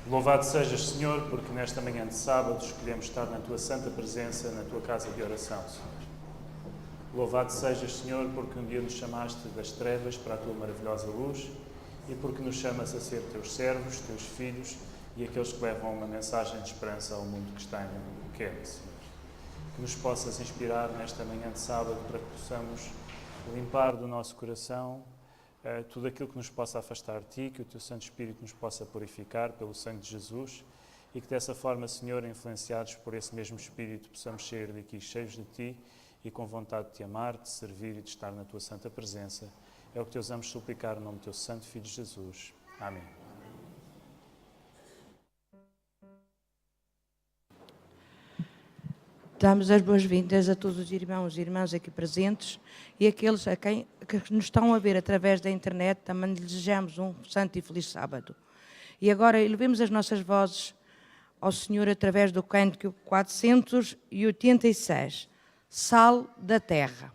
Louvado sejas, Senhor, porque nesta manhã de sábado escolhemos estar na Tua santa presença, na Tua casa de oração, Senhor. Louvado sejas, Senhor, porque um dia nos chamaste das trevas para a Tua maravilhosa luz e porque nos chamas a ser Teus servos, Teus filhos e aqueles que levam uma mensagem de esperança ao mundo que está em mundo pequeno, Senhor. Que nos possas inspirar nesta manhã de sábado para que possamos limpar do nosso coração tudo aquilo que nos possa afastar de Ti, que o Teu Santo Espírito nos possa purificar pelo sangue de Jesus e que dessa forma, Senhor, influenciados por esse mesmo Espírito, possamos sair daqui cheios de Ti e com vontade de Te amar, de Te servir e de estar na Tua santa presença. É o que Te ousamos suplicar no nome do Teu Santo Filho Jesus. Amém. Damos as boas-vindas a todos os irmãos e irmãs aqui presentes e aqueles que nos estão a ver através da internet. Também lhes desejamos um santo e feliz sábado. E agora elevemos as nossas vozes ao Senhor através do cântico 486, Sal da Terra.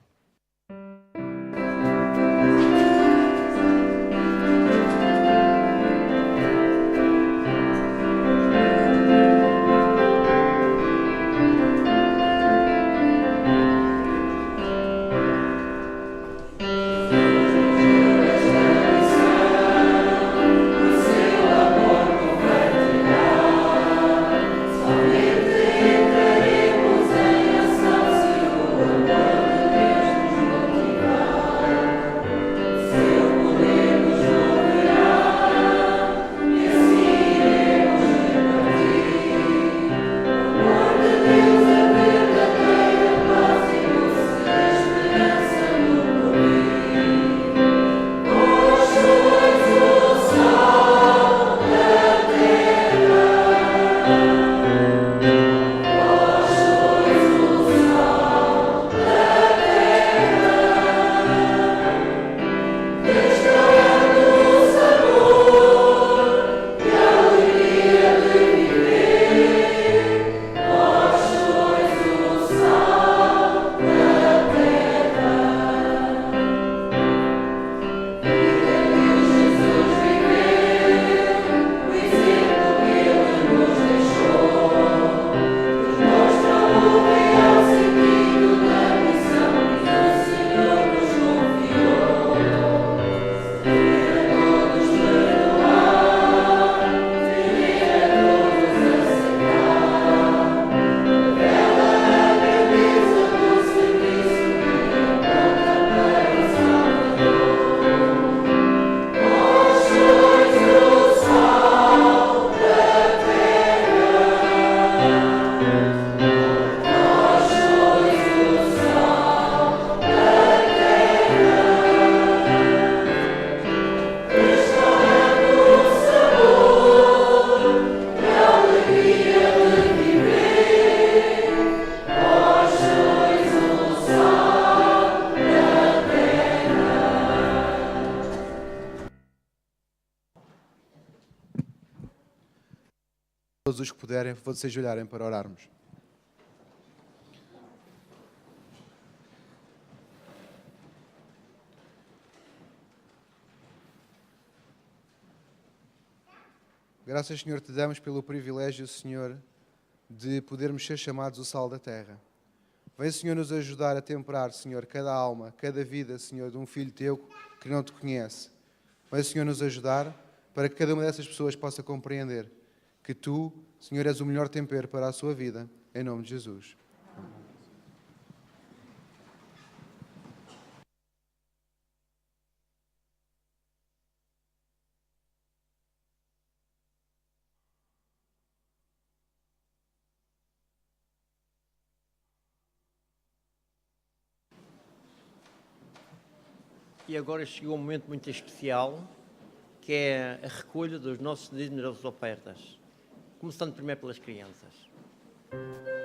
Todos os que puderem, vou se ajoelharem para orarmos. Graças, Senhor, te damos pelo privilégio, Senhor, de podermos ser chamados o sal da terra. Vem, Senhor, nos ajudar a temperar, Senhor, cada alma, cada vida, Senhor, de um filho teu que não te conhece. Vem, Senhor, nos ajudar para que cada uma dessas pessoas possa compreender que tu, Senhor, és o melhor tempero para a sua vida, em nome de Jesus. E agora chegou um momento muito especial, que é a recolha dos nossos dízimos das ofertas. Começando primeiro pelas crianças. Oferta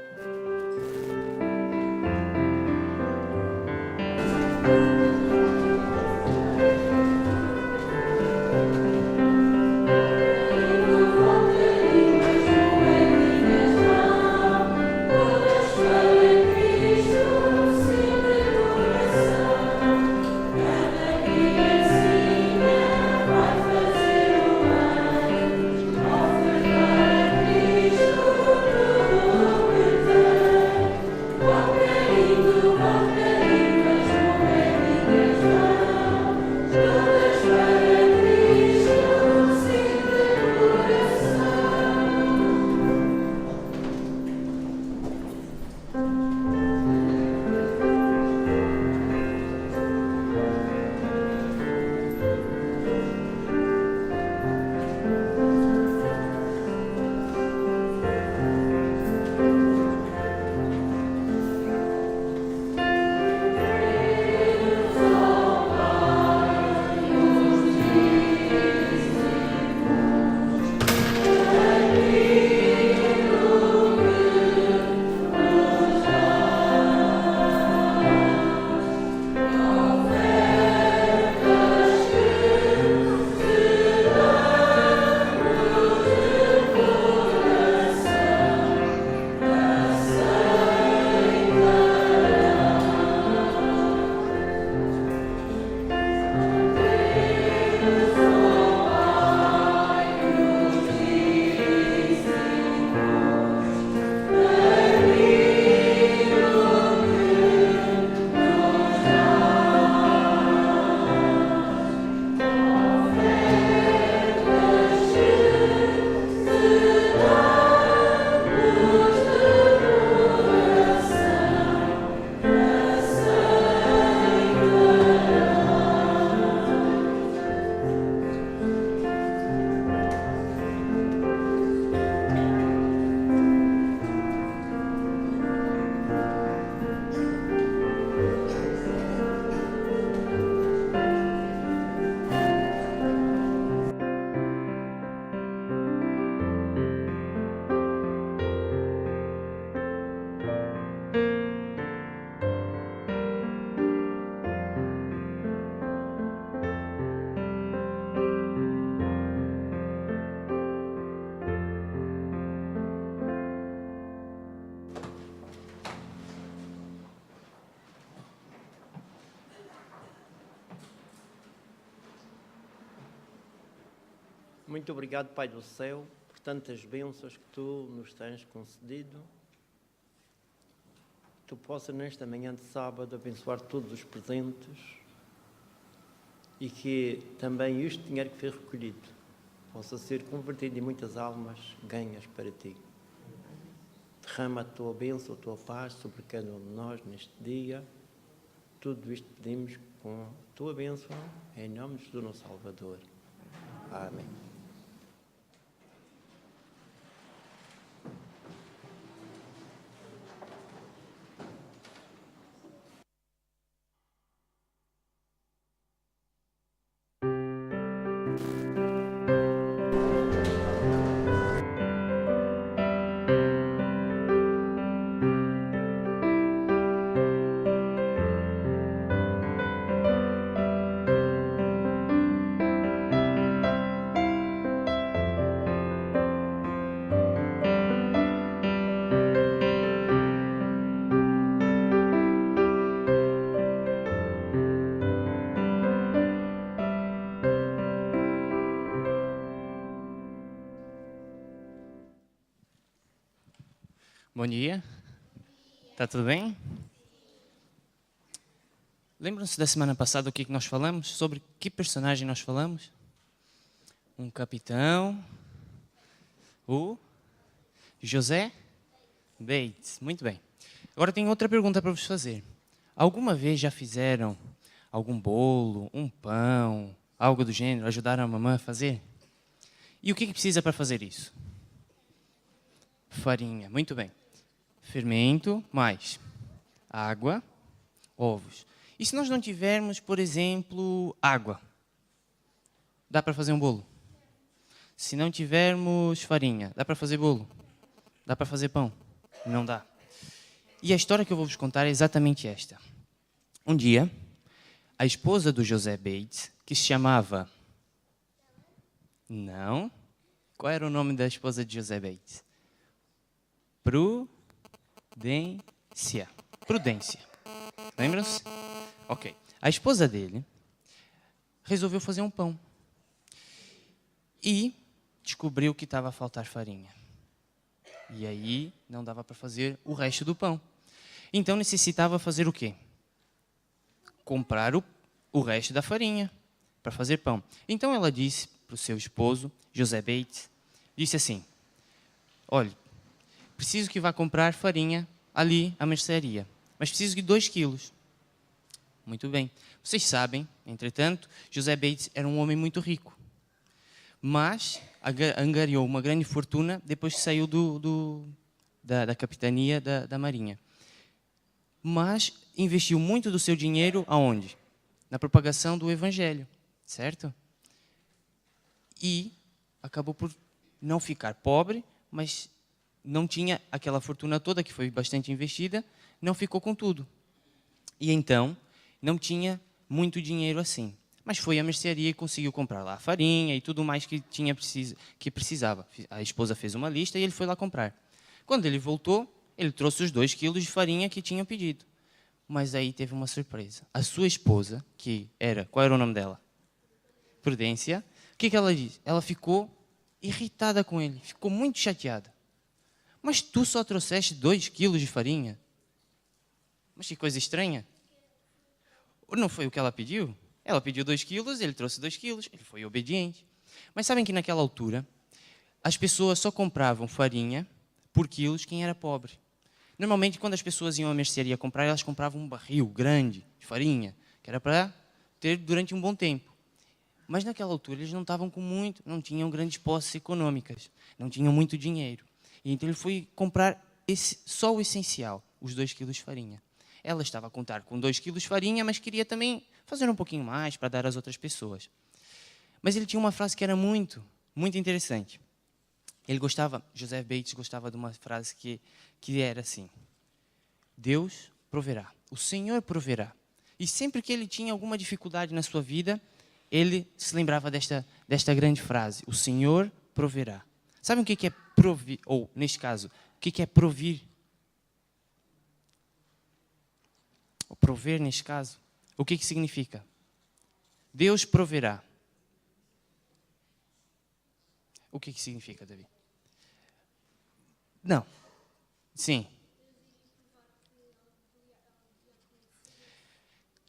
Muito obrigado, Pai do céu, por tantas bênçãos que Tu nos tens concedido. Tu possas, nesta manhã de sábado, abençoar todos os presentes e que também este dinheiro que foi recolhido possa ser convertido em muitas almas ganhas para Ti. Derrama a Tua bênção, a Tua paz sobre cada um de nós neste dia. Tudo isto pedimos com a Tua bênção, em nome de Jesus, nosso Salvador. Amém. Bom dia. Está tudo bem? Lembram-se da semana passada o que nós falamos? Sobre que personagem nós falamos? Um capitão. O José Bates. Muito bem. Agora tenho outra pergunta para vos fazer. Alguma vez já fizeram algum bolo, um pão, algo do gênero, ajudaram a mamãe a fazer? E o que precisa para fazer isso? Farinha. Muito bem. Fermento, mais água, ovos. E se nós não tivermos, por exemplo, água? Dá para fazer um bolo? Se não tivermos farinha, dá para fazer bolo? Dá para fazer pão? Não dá. E a história que eu vou vos contar é exatamente esta. Um dia, a esposa do José Bates, que se chamava... Não. Qual era o nome da esposa de José Bates? Prudência. Lembram-se? Ok. A esposa dele resolveu fazer um pão. E descobriu que estava a faltar farinha. E aí não dava para fazer o resto do pão. Então necessitava fazer o quê? Comprar o resto da farinha para fazer pão. Então ela disse para o seu esposo, José Bates, disse assim: olha, preciso que vá comprar farinha ali à mercearia, mas preciso de 2 quilos. Muito bem. Vocês sabem, entretanto, José Bates era um homem muito rico, mas angariou uma grande fortuna depois que saiu da capitania da Marinha. Mas investiu muito do seu dinheiro aonde? Na propagação do Evangelho, certo? E acabou por não ficar pobre, mas não tinha aquela fortuna toda que foi bastante investida, não ficou com tudo. E então, não tinha muito dinheiro assim. Mas foi à mercearia e conseguiu comprar lá a farinha e tudo mais que precisava. A esposa fez uma lista e ele foi lá comprar. Quando ele voltou, ele trouxe os 2 quilos de farinha que tinha pedido. Mas aí teve uma surpresa. A sua esposa, qual era o nome dela? Prudência. O que ela disse? Ela ficou irritada com ele, ficou muito chateada. Mas tu só trouxeste 2 quilos de farinha? Mas que coisa estranha. Não foi o que ela pediu? Ela pediu 2 quilos, ele trouxe 2 quilos, ele foi obediente. Mas sabem que naquela altura, as pessoas só compravam farinha por quilos quem era pobre. Normalmente, quando as pessoas iam à mercearia comprar, elas compravam um barril grande de farinha, que era para ter durante um bom tempo. Mas naquela altura, eles não estavam com muito, não tinham grandes posses econômicas, não tinham muito dinheiro. E então ele foi comprar só o essencial, os 2 quilos de farinha. Ela estava a contar com 2 quilos de farinha, mas queria também fazer um pouquinho mais para dar às outras pessoas. Mas ele tinha uma frase que era muito interessante. José Bates gostava de uma frase que era assim: Deus proverá, o Senhor proverá. E sempre que ele tinha alguma dificuldade na sua vida, ele se lembrava desta grande frase: o Senhor proverá. Sabem o que é provir? Ou, neste caso, o que é provir? O prover, neste caso, o que significa? Deus proverá. O que significa, Davi? Não. Sim.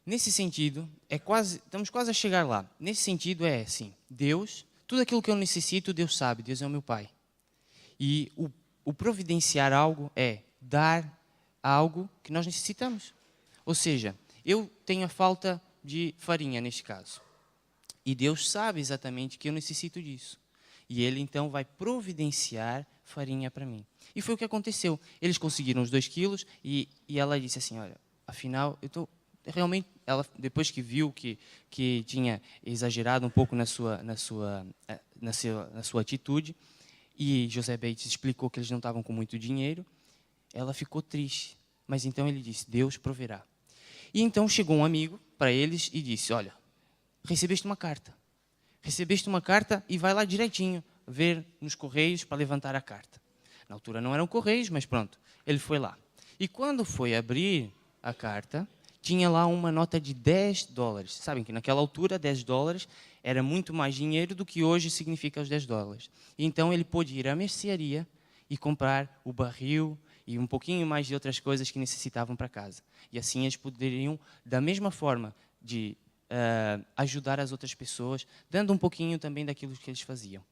Nesse sentido, estamos quase a chegar lá. Nesse sentido é assim, Deus, tudo aquilo que eu necessito, Deus sabe, Deus é o meu Pai. E o providenciar algo é dar algo que nós necessitamos. Ou seja, eu tenho a falta de farinha neste caso. E Deus sabe exatamente que eu necessito disso. E Ele então vai providenciar farinha para mim. E foi o que aconteceu. Eles conseguiram os 2 quilos e ela disse assim, olha, afinal, eu estou... Realmente, ela, depois que viu que tinha exagerado um pouco na sua atitude, e José Bates explicou que eles não estavam com muito dinheiro, ela ficou triste. Mas então ele disse, Deus proverá. E então chegou um amigo para eles e disse, olha, recebeste uma carta. Recebeste uma carta e vai lá direitinho ver nos correios para levantar a carta. Na altura não eram correios, mas pronto, ele foi lá. E quando foi abrir a carta, tinha lá uma nota de $10. Sabem que naquela altura $10 era muito mais dinheiro do que hoje significa os $10. Então ele pôde ir à mercearia e comprar o barril e um pouquinho mais de outras coisas que necessitavam para casa. E assim eles poderiam, da mesma forma, de ajudar as outras pessoas, dando um pouquinho também daquilo que eles faziam.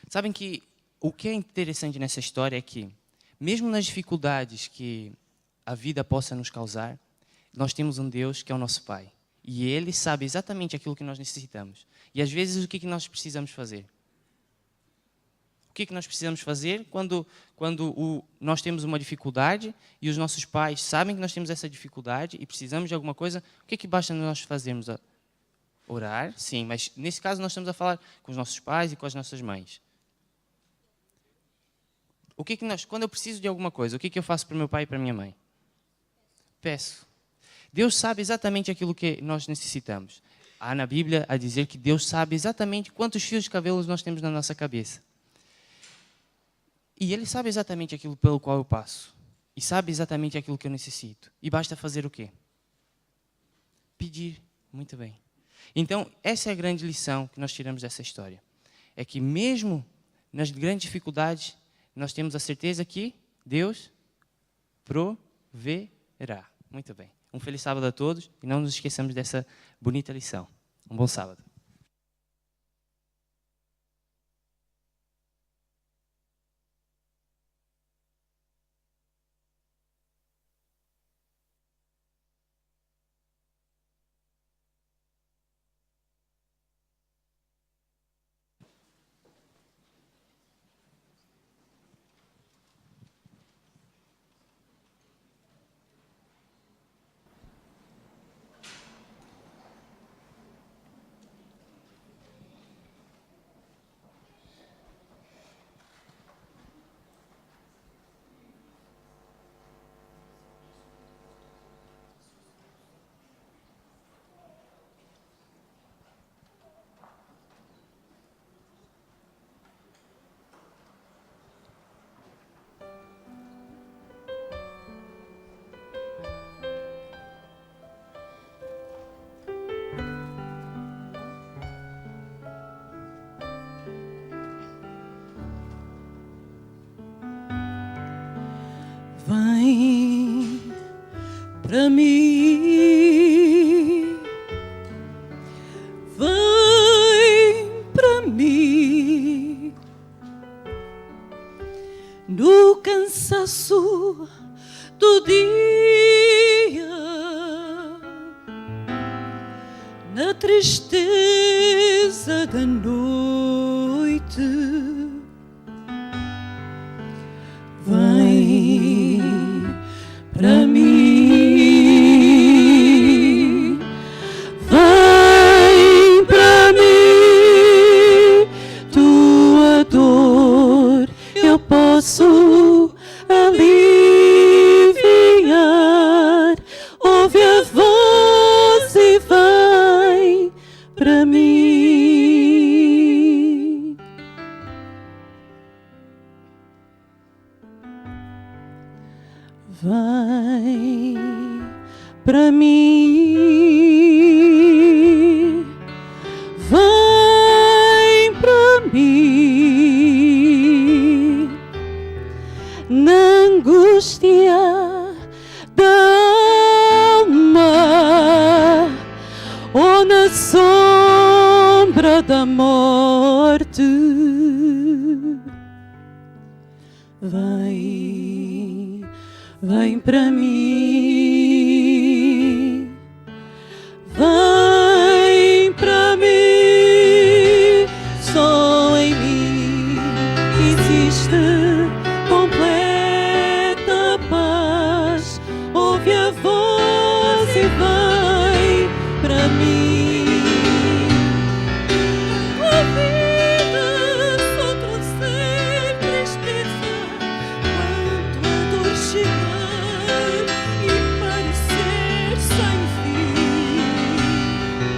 Sabem que o que é interessante nessa história é que, mesmo nas dificuldades que a vida possa nos causar, nós temos um Deus que é o nosso Pai. E Ele sabe exatamente aquilo que nós necessitamos. E às vezes o que nós precisamos fazer? O que nós precisamos fazer quando nós temos uma dificuldade e os nossos pais sabem que nós temos essa dificuldade e precisamos de alguma coisa? O que basta nós fazermos? Orar? Sim, mas nesse caso nós estamos a falar com os nossos pais e com as nossas mães. Quando eu preciso de alguma coisa, o que eu faço para o meu pai e para a minha mãe? Peço. Deus sabe exatamente aquilo que nós necessitamos. Há na Bíblia a dizer que Deus sabe exatamente quantos fios de cabelos nós temos na nossa cabeça. E Ele sabe exatamente aquilo pelo qual eu passo. E sabe exatamente aquilo que eu necessito. E basta fazer o quê? Pedir. Muito bem. Então, essa é a grande lição que nós tiramos dessa história. É que mesmo nas grandes dificuldades, nós temos a certeza que Deus proverá. Muito bem. Um feliz sábado a todos e não nos esqueçamos dessa bonita lição. Um bom sábado. Vem para mim, vem para mim, no cansaço do dia, na tristeza da noite. Vem para mim, vem para mim, tua dor eu posso aliviar. Ouve a voz e vem para mim. Vai para mim, vem para mim. da morte. Vem, vem para mim, vem para mim, só em mim existe completa paz. Ouve a voz e vem para mim. A vida só trouxe tristeza quando a dor chegar e parecer sem fim.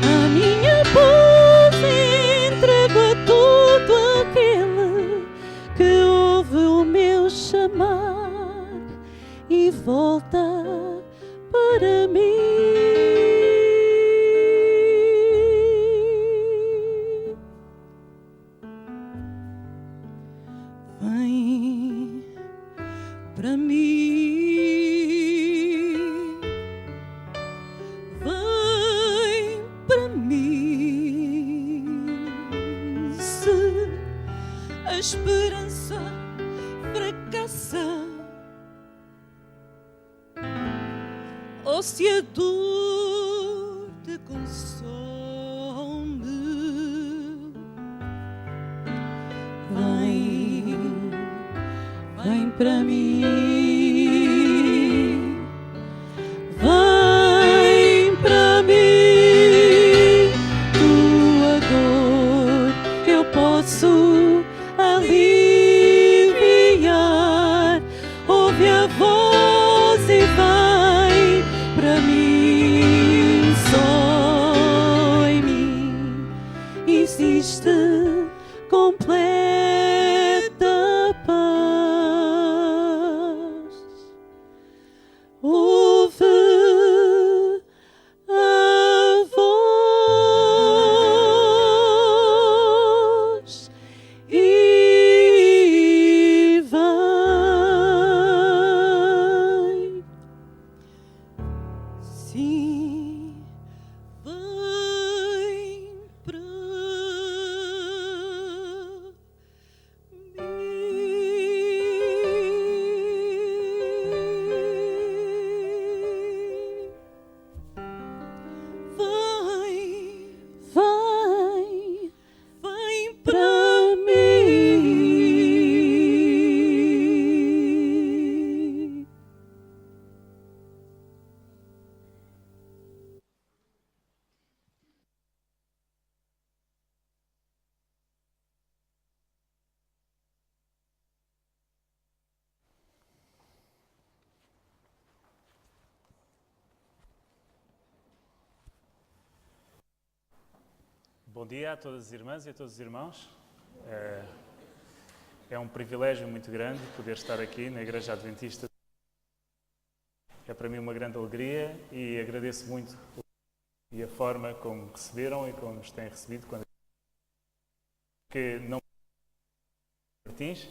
A minha voz entrego a todo aquele que ouve o meu chamar e volta para mim. Vem para mim, vem para mim. Se a esperança fracassa ou se a dor te consome, vem, vem para mim, vem para mim. Tua dor eu posso aliviar. Ouve a voz e vem para mim. Só em mim existe completa paz. Ouve a voz e vem. Sim, vem para mim. Vem, vem para mim. Bom dia a todas as irmãs e a todos os irmãos. É um privilégio muito grande poder estar aqui na Igreja Adventista. É para mim uma grande alegria e agradeço muito e a forma como receberam e como nos têm recebido quando que não Martins.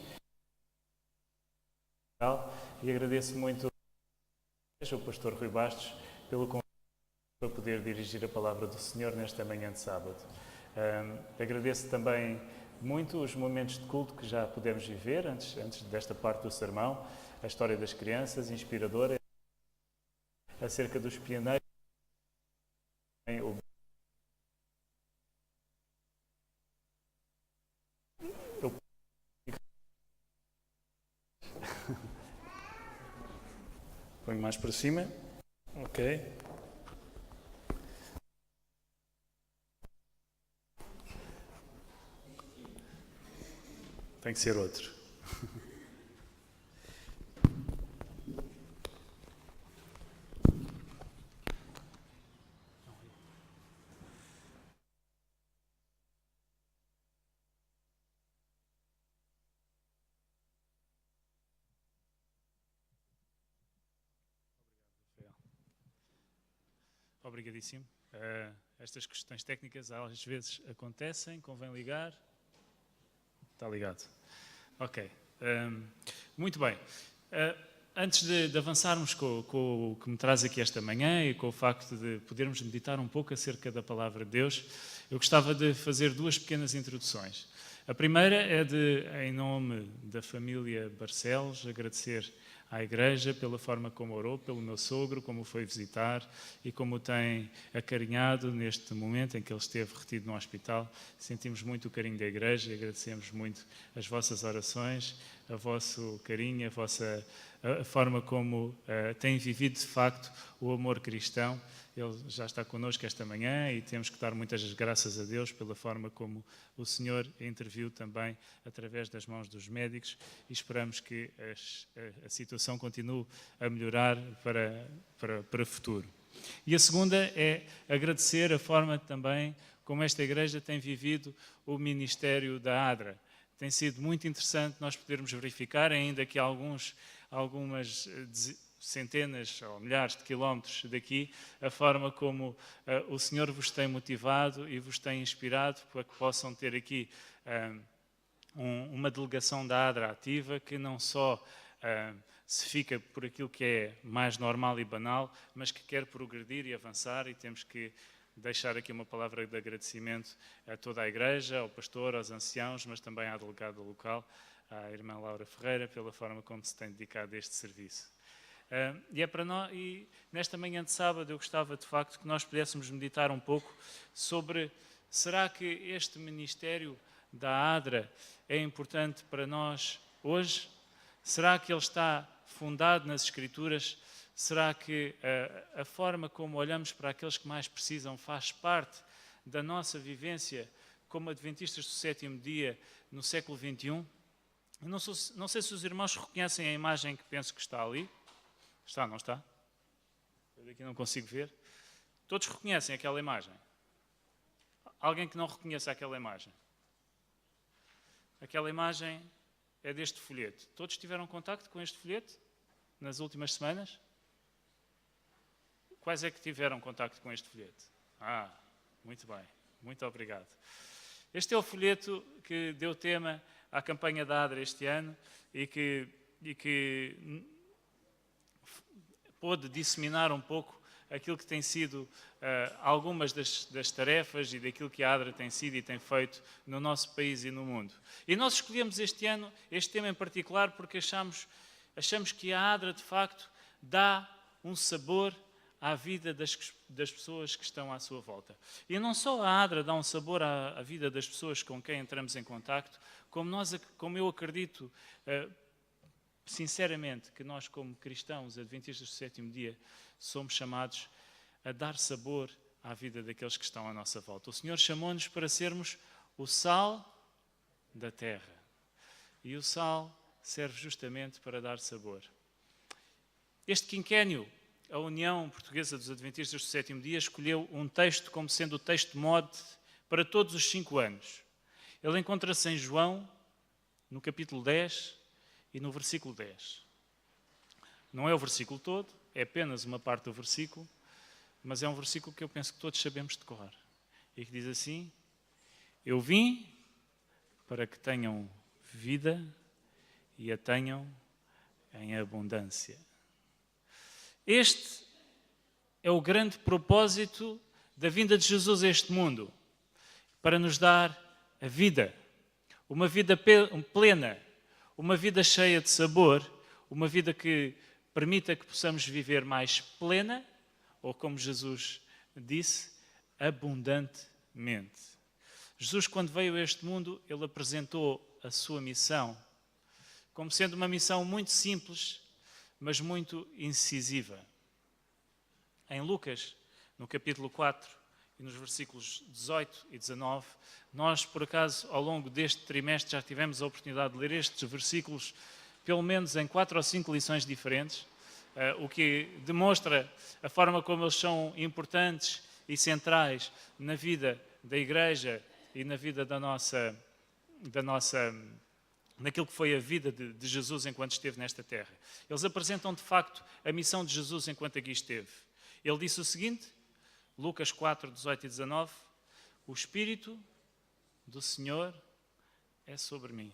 E agradeço muito ao pastor Rui Bastos pelo convite para poder dirigir a palavra do Senhor nesta manhã de sábado. Agradeço também muito os momentos de culto que já pudemos viver antes desta parte do sermão, a história das crianças, inspiradora, acerca dos pioneiros. Ponho mais para cima. Ok. Tem que ser outro. Obrigadíssimo. Estas questões técnicas às vezes acontecem, convém ligar. Está ligado. Ok. Muito bem. Antes de avançarmos com o que me traz aqui esta manhã e com o facto de podermos meditar um pouco acerca da Palavra de Deus, eu gostava de fazer duas pequenas introduções. A primeira é em nome da família Barcelos, agradecer à Igreja pela forma como orou, pelo meu sogro, como o foi visitar e como o tem acarinhado neste momento em que ele esteve retido no hospital. Sentimos muito o carinho da Igreja e agradecemos muito as vossas orações, o vosso carinho, a forma como têm vivido de facto o amor cristão. Ele já está connosco esta manhã e temos que dar muitas graças a Deus pela forma como o Senhor interviu também através das mãos dos médicos e esperamos que a situação continue a melhorar para o futuro. E a segunda é agradecer a forma também como esta Igreja tem vivido o ministério da ADRA. Tem sido muito interessante nós podermos verificar, ainda que algumas centenas ou milhares de quilómetros daqui, a forma como o Senhor vos tem motivado e vos tem inspirado para que possam ter aqui uma delegação da ADRA ativa, que não só se fica por aquilo que é mais normal e banal, mas que quer progredir e avançar, e temos que deixar aqui uma palavra de agradecimento a toda a Igreja, ao pastor, aos anciãos, mas também à delegada local, à irmã Laura Ferreira, pela forma como se tem dedicado a este serviço. E é para nós, e nesta manhã de sábado eu gostava de facto que nós pudéssemos meditar um pouco sobre, será que este ministério da ADRA é importante para nós hoje? Será que ele está fundado nas Escrituras? Será que a forma como olhamos para aqueles que mais precisam faz parte da nossa vivência como adventistas do sétimo dia no século XXI? Eu não sei se os irmãos reconhecem a imagem que penso que está ali. Está, não está? Eu daqui não consigo ver. Todos reconhecem aquela imagem? Alguém que não reconheça aquela imagem? Aquela imagem é deste folheto. Todos tiveram contacto com este folheto nas últimas semanas? Quais é que tiveram contacto com este folheto? Muito bem. Muito obrigado. Este é o folheto que deu tema à campanha da ADRA este ano e que pôde disseminar um pouco aquilo que tem sido algumas das tarefas e daquilo que a ADRA tem sido e tem feito no nosso país e no mundo. E nós escolhemos este ano, este tema em particular, porque achamos que a ADRA, de facto, dá um sabor à vida das pessoas que estão à sua volta. E não só a ADRA dá um sabor à vida das pessoas com quem entramos em contacto, como eu acredito sinceramente que nós, como cristãos adventistas do sétimo dia, somos chamados a dar sabor à vida daqueles que estão à nossa volta. O Senhor chamou-nos para sermos o sal da terra. E o sal serve justamente para dar sabor. Este quinquénio, a União Portuguesa dos Adventistas do sétimo dia escolheu um texto como sendo o texto mote para todos os 5 anos. Ele encontra-se em João, no capítulo 10 e no versículo 10. Não é o versículo todo, é apenas uma parte do versículo, mas é um versículo que eu penso que todos sabemos de cor. E que diz assim: eu vim para que tenham vida e a tenham em abundância. Este é o grande propósito da vinda de Jesus a este mundo, para nos dar a vida, uma vida plena, uma vida cheia de sabor, uma vida que permita que possamos viver mais plena, ou como Jesus disse, abundantemente. Jesus, quando veio a este mundo, ele apresentou a sua missão como sendo uma missão muito simples, mas muito incisiva. Em Lucas, no capítulo 4 e nos versículos 18 e 19, nós, por acaso, ao longo deste trimestre, já tivemos a oportunidade de ler estes versículos, pelo menos em 4 ou 5 lições diferentes, o que demonstra a forma como eles são importantes e centrais na vida da Igreja e na vida naquilo que foi a vida de Jesus enquanto esteve nesta terra. Eles apresentam, de facto, a missão de Jesus enquanto aqui esteve. Ele disse o seguinte, Lucas 4, 18 e 19, o Espírito do Senhor é sobre mim,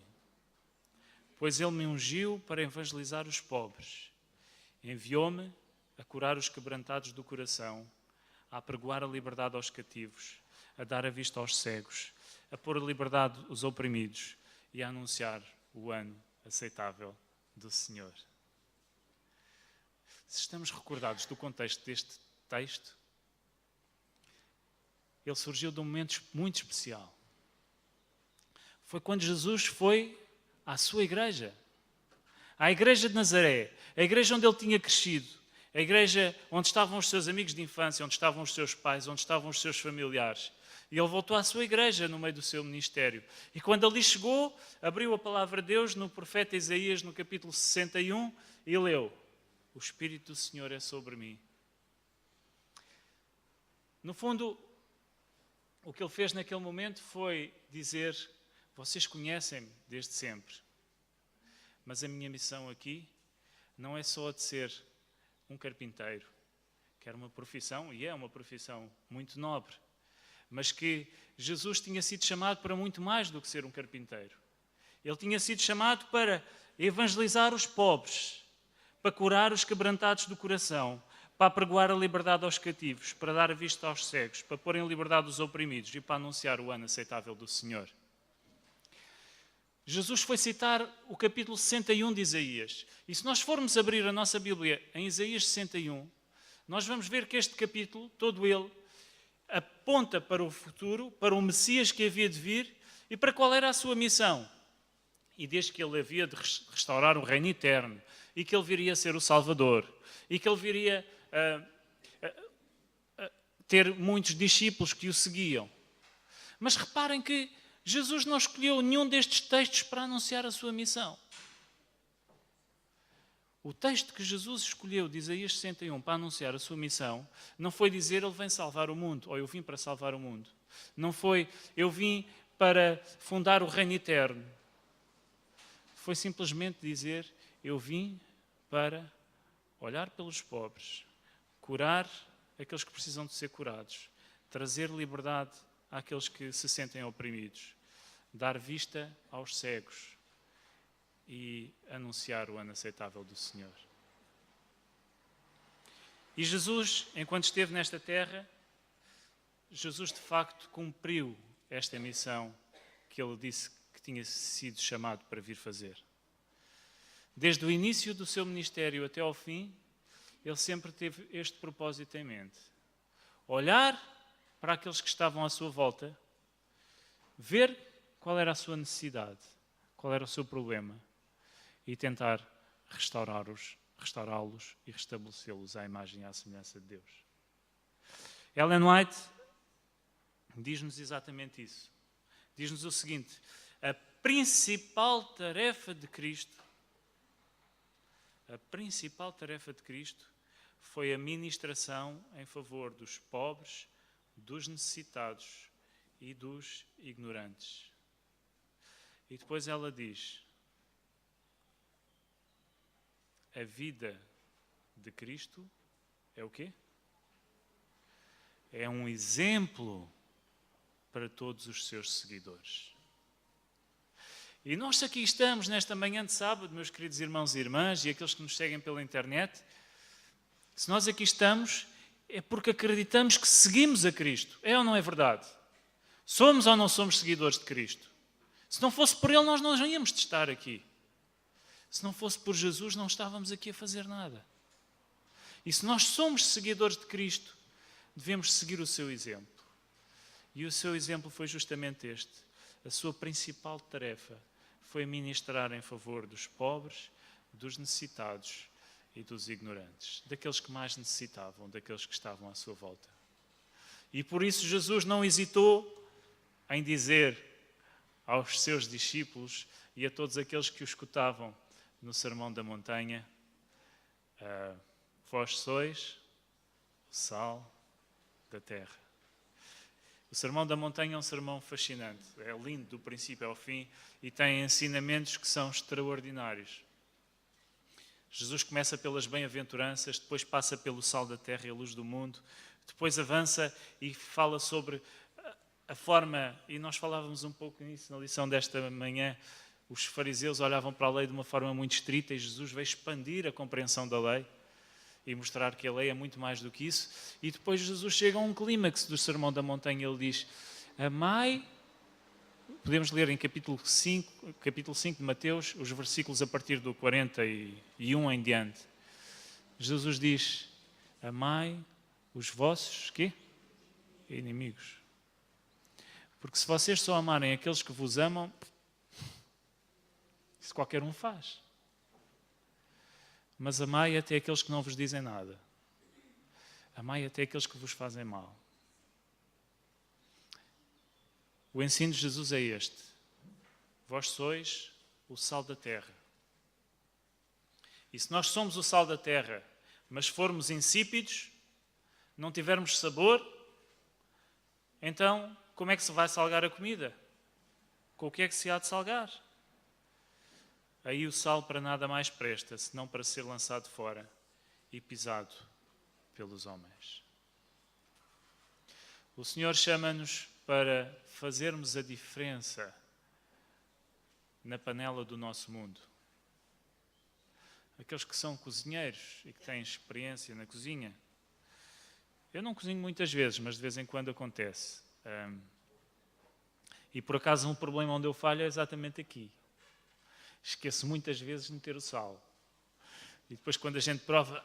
pois Ele me ungiu para evangelizar os pobres. Enviou-me a curar os quebrantados do coração, a apregoar a liberdade aos cativos, a dar a vista aos cegos, a pôr a liberdade os oprimidos e a anunciar o ano aceitável do Senhor. Se estamos recordados do contexto deste texto, ele surgiu de um momento muito especial. Foi quando Jesus foi à sua igreja, à igreja de Nazaré, a igreja onde ele tinha crescido, a igreja onde estavam os seus amigos de infância, onde estavam os seus pais, onde estavam os seus familiares. E ele voltou à sua igreja no meio do seu ministério. E quando ali chegou, abriu a palavra de Deus no profeta Isaías, no capítulo 61, e leu: o Espírito do Senhor é sobre mim. No fundo, o que ele fez naquele momento foi dizer: vocês conhecem-me desde sempre, mas a minha missão aqui não é só a de ser um carpinteiro, que era uma profissão, e é uma profissão muito nobre, mas que Jesus tinha sido chamado para muito mais do que ser um carpinteiro. Ele tinha sido chamado para evangelizar os pobres, para curar os quebrantados do coração, para apregoar a liberdade aos cativos, para dar a vista aos cegos, para pôr em liberdade os oprimidos e para anunciar o ano aceitável do Senhor. Jesus foi citar o capítulo 61 de Isaías. E se nós formos abrir a nossa Bíblia em Isaías 61, nós vamos ver que este capítulo, todo ele, aponta para o futuro, para o Messias que havia de vir e para qual era a sua missão. E desde que ele havia de restaurar o reino eterno, e que ele viria a ser o Salvador, e que ele viria a ter muitos discípulos que o seguiam. Mas reparem que Jesus não escolheu nenhum destes textos para anunciar a sua missão. O texto que Jesus escolheu de Isaías 61 para anunciar a sua missão não foi dizer: ele vem salvar o mundo, ou eu vim para salvar o mundo. Não foi: eu vim para fundar o reino eterno. Foi simplesmente dizer: eu vim para olhar pelos pobres, curar aqueles que precisam de ser curados, trazer liberdade àqueles que se sentem oprimidos, dar vista aos cegos e anunciar o ano aceitável do Senhor. E Jesus, enquanto esteve nesta terra, Jesus de facto cumpriu esta missão que ele disse que tinha sido chamado para vir fazer. Desde o início do seu ministério até ao fim, ele sempre teve este propósito em mente: olhar para aqueles que estavam à sua volta, ver qual era a sua necessidade, qual era o seu problema e tentar restaurá-los e restabelecê-los à imagem e à semelhança de Deus. Ellen White diz-nos exatamente isso. Diz-nos o seguinte: a principal tarefa de Cristo foi a ministração em favor dos pobres, dos necessitados e dos ignorantes. E depois ela diz: a vida de Cristo é o quê? É um exemplo para todos os seus seguidores. E nós aqui estamos nesta manhã de sábado, meus queridos irmãos e irmãs, e aqueles que nos seguem pela internet, se nós aqui estamos, é porque acreditamos que seguimos a Cristo. É ou não é verdade? Somos ou não somos seguidores de Cristo? Se não fosse por Ele, nós não íamos estar aqui. Se não fosse por Jesus, não estávamos aqui a fazer nada. E se nós somos seguidores de Cristo, devemos seguir o seu exemplo. E o seu exemplo foi justamente este. A sua principal tarefa foi ministrar em favor dos pobres, dos necessitados e dos ignorantes, daqueles que mais necessitavam, daqueles que estavam à sua volta. E por isso Jesus não hesitou em dizer aos seus discípulos e a todos aqueles que o escutavam no Sermão da Montanha: vós sois o sal da terra. O Sermão da Montanha é um sermão fascinante, é lindo do princípio ao fim e tem ensinamentos que são extraordinários. Jesus começa pelas bem-aventuranças, depois passa pelo sal da terra e a luz do mundo, depois avança e fala sobre a forma, e nós falávamos um pouco nisso na lição desta manhã. Os fariseus olhavam para a lei de uma forma muito estrita e Jesus veio expandir a compreensão da lei. e mostrar que a lei é muito mais do que isso. E depois Jesus chega a um clímax do Sermão da Montanha. Ele diz: amai. Podemos ler em capítulo 5 de Mateus, os versículos a partir do 41 em diante. Jesus diz: amai os vossos quê? Inimigos. Porque se vocês só amarem aqueles que vos amam, isso qualquer um faz. Mas amai até aqueles que não vos dizem nada. Amai até aqueles que vos fazem mal. O ensino de Jesus é este: vós sois o sal da terra. E se nós somos o sal da terra, mas formos insípidos, não tivermos sabor, então como é que se vai salgar a comida? Com o que é que se há de salgar? Aí o sal para nada mais presta, senão para ser lançado fora e pisado pelos homens. O Senhor chama-nos para fazermos a diferença na panela do nosso mundo. Aqueles que são cozinheiros e que têm experiência na cozinha. Eu não cozinho muitas vezes, mas de vez em quando acontece. E por acaso um problema onde eu falho é exatamente aqui. Esqueço muitas vezes de meter o sal. E depois quando a gente prova,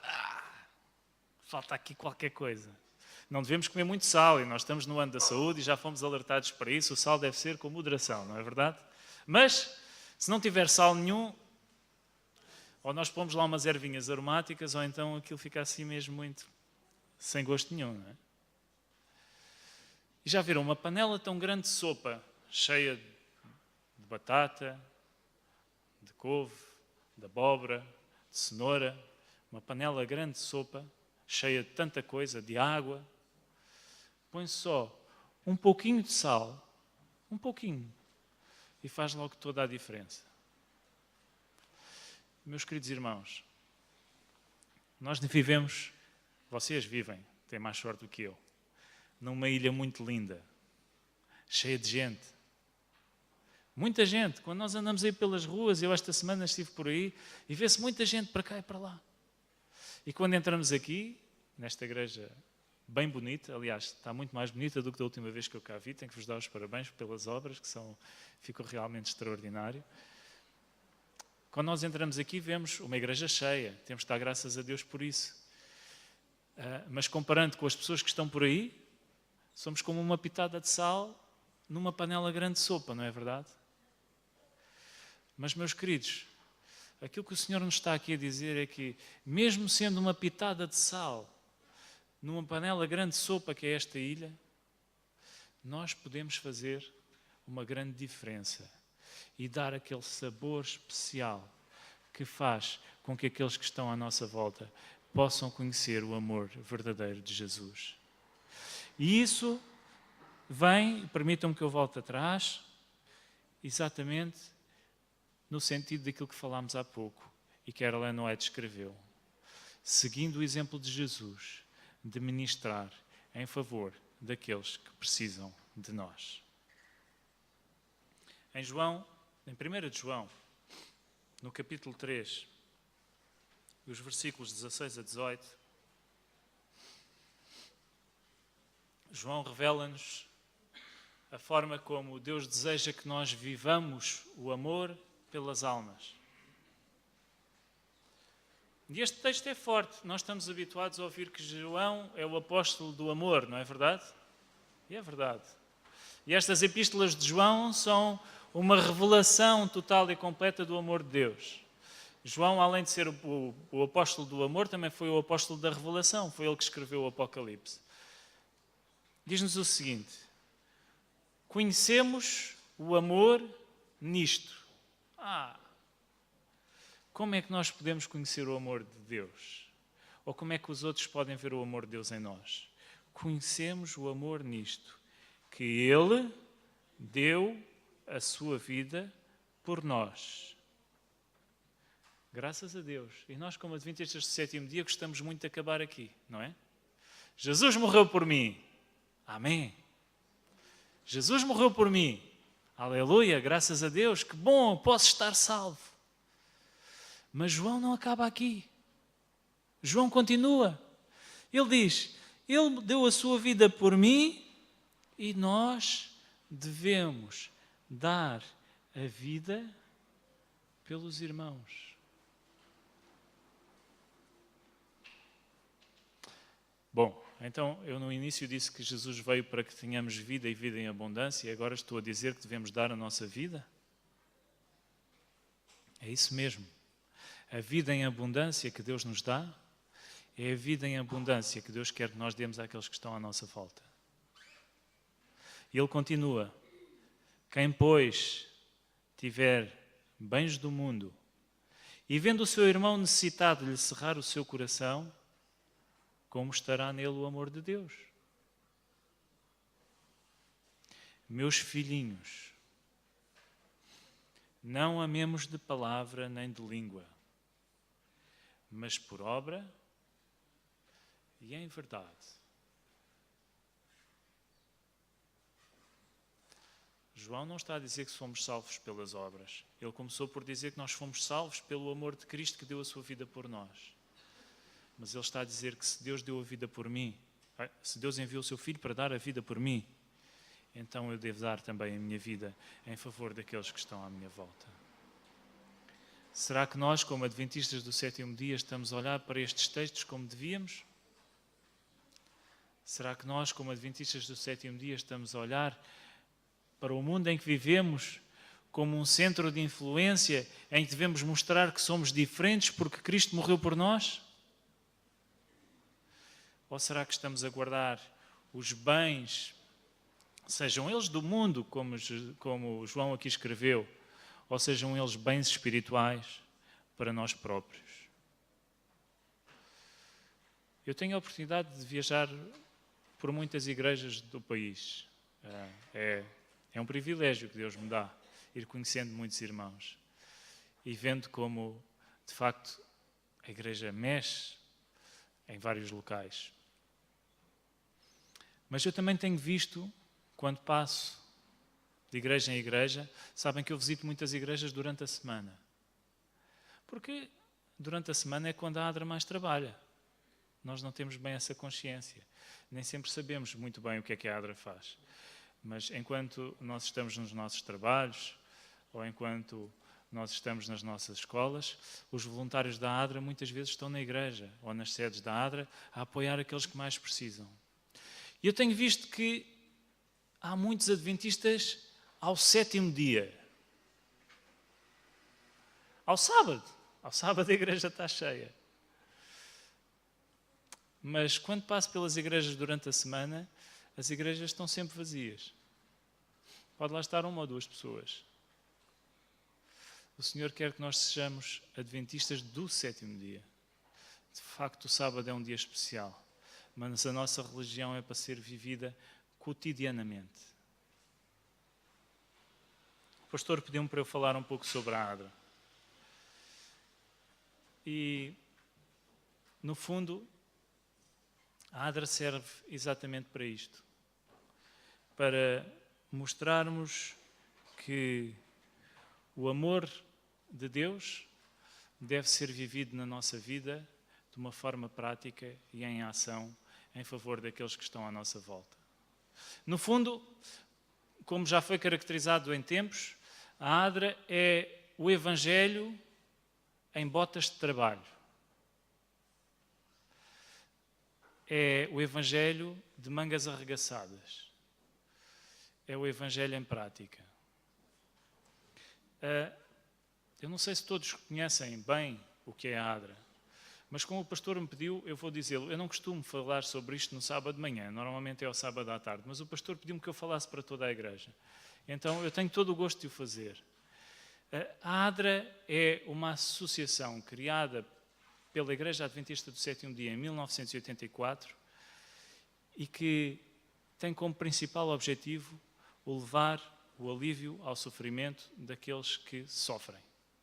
falta aqui qualquer coisa. Não devemos comer muito sal, e nós estamos no ano da saúde e já fomos alertados para isso. O sal deve ser com moderação, não é verdade? Mas, se não tiver sal nenhum, ou nós pomos lá umas ervinhas aromáticas, ou então aquilo fica assim mesmo muito sem gosto nenhum, não é? E já viram uma panela tão grande de sopa, cheia de batata, de couve, de abóbora, de cenoura, uma panela grande de sopa, cheia de tanta coisa, de água, põe só um pouquinho de sal, um pouquinho, e faz logo toda a diferença. Meus queridos irmãos, nós vivemos, vocês vivem, têm mais sorte do que eu, numa ilha muito linda, cheia de gente. Muita gente. Quando nós andamos aí pelas ruas, eu esta semana estive por aí, e vê-se muita gente para cá e para lá. E quando entramos aqui, nesta igreja bem bonita, aliás, está muito mais bonita do que da última vez que eu cá vi, tenho que vos dar os parabéns pelas obras, que ficou realmente extraordinário. Quando nós entramos aqui, vemos uma igreja cheia, temos de dar graças a Deus por isso. Mas comparando com as pessoas que estão por aí, somos como uma pitada de sal numa panela grande de sopa, não é verdade? Mas, meus queridos, aquilo que o Senhor nos está aqui a dizer é que, mesmo sendo uma pitada de sal numa panela grande de sopa que é esta ilha, nós podemos fazer uma grande diferença e dar aquele sabor especial que faz com que aqueles que estão à nossa volta possam conhecer o amor verdadeiro de Jesus. E isso vem, permitam-me que eu volte atrás, exatamente no sentido daquilo que falámos há pouco e que Ellen White escreveu. Seguindo o exemplo de Jesus, de ministrar em favor daqueles que precisam de nós. Em 1 de João, no capítulo 3, os versículos 16 a 18, João revela-nos a forma como Deus deseja que nós vivamos o amor pelas almas. E este texto é forte. Nós estamos habituados a ouvir que João é o apóstolo do amor, não é verdade? E é verdade. E estas epístolas de João são uma revelação total e completa do amor de Deus. João, além de ser o apóstolo do amor, também foi o apóstolo da revelação. Foi ele que escreveu o Apocalipse. Diz-nos o seguinte: conhecemos o amor nisto. Como é que nós podemos conhecer o amor de Deus? Ou como é que os outros podem ver o amor de Deus em nós? Conhecemos o amor nisto, que Ele deu a sua vida por nós. Graças a Deus. E nós, como adventistas do sétimo dia, gostamos muito de acabar aqui, não é? Jesus morreu por mim. Amém. Jesus morreu por mim. Aleluia, graças a Deus. Que bom, posso estar salvo. Mas João não acaba aqui. João continua. Ele diz, ele deu a sua vida por mim e nós devemos dar a vida pelos irmãos. Bom, então eu no início disse que Jesus veio para que tenhamos vida e vida em abundância e agora estou a dizer que devemos dar a nossa vida? É isso mesmo. A vida em abundância que Deus nos dá é a vida em abundância que Deus quer que nós demos àqueles que estão à nossa volta. E ele continua, quem, pois, tiver bens do mundo e vendo o seu irmão necessitado de lhe cerrar o seu coração, como estará nele o amor de Deus? Meus filhinhos, não amemos de palavra nem de língua, mas por obra e em verdade. João não está a dizer que somos salvos pelas obras. Ele começou por dizer que nós fomos salvos pelo amor de Cristo que deu a sua vida por nós. Mas ele está a dizer que se Deus deu a vida por mim, se Deus enviou o seu Filho para dar a vida por mim, então eu devo dar também a minha vida em favor daqueles que estão à minha volta. Será que nós, como adventistas do sétimo dia, estamos a olhar para estes textos como devíamos? Será que nós, como adventistas do sétimo dia, estamos a olhar para o mundo em que vivemos como um centro de influência em que devemos mostrar que somos diferentes porque Cristo morreu por nós? Ou será que estamos a guardar os bens, sejam eles do mundo, como João aqui escreveu, ou sejam eles bens espirituais, para nós próprios? Eu tenho a oportunidade de viajar por muitas igrejas do país. É um privilégio que Deus me dá, ir conhecendo muitos irmãos e vendo como, de facto, a igreja mexe em vários locais. Mas eu também tenho visto, quando passo de igreja em igreja, sabem que eu visito muitas igrejas durante a semana. Porque durante a semana é quando a ADRA mais trabalha. Nós não temos bem essa consciência. Nem sempre sabemos muito bem o que a ADRA faz. Mas enquanto nós estamos nos nossos trabalhos, ou enquanto nós estamos nas nossas escolas, os voluntários da ADRA muitas vezes estão na igreja, ou nas sedes da ADRA, a apoiar aqueles que mais precisam. E eu tenho visto que há muitos adventistas ao sétimo dia. Ao sábado a igreja está cheia. Mas quando passo pelas igrejas durante a semana, as igrejas estão sempre vazias. Pode lá estar uma ou duas pessoas. O Senhor quer que nós sejamos adventistas do sétimo dia. De facto, o sábado é um dia especial, mas a nossa religião é para ser vivida cotidianamente. O pastor pediu-me para eu falar um pouco sobre a ADRA. E, no fundo, a ADRA serve exatamente para isto. Para mostrarmos que o amor de Deus deve ser vivido na nossa vida de uma forma prática e em ação em favor daqueles que estão à nossa volta. No fundo, como já foi caracterizado em tempos, a ADRA é o Evangelho em botas de trabalho. É o Evangelho de mangas arregaçadas. É o Evangelho em prática. Eu não sei se todos conhecem bem o que é a ADRA, mas como o pastor me pediu, eu vou dizê-lo. Eu não costumo falar sobre isto no sábado de manhã, normalmente é ao sábado à tarde, mas o pastor pediu-me que eu falasse para toda a igreja. Então eu tenho todo o gosto de o fazer. A ADRA é uma associação criada pela Igreja Adventista do Sétimo Dia em 1984 e que tem como principal objetivo o levar o alívio ao sofrimento daqueles que sofrem,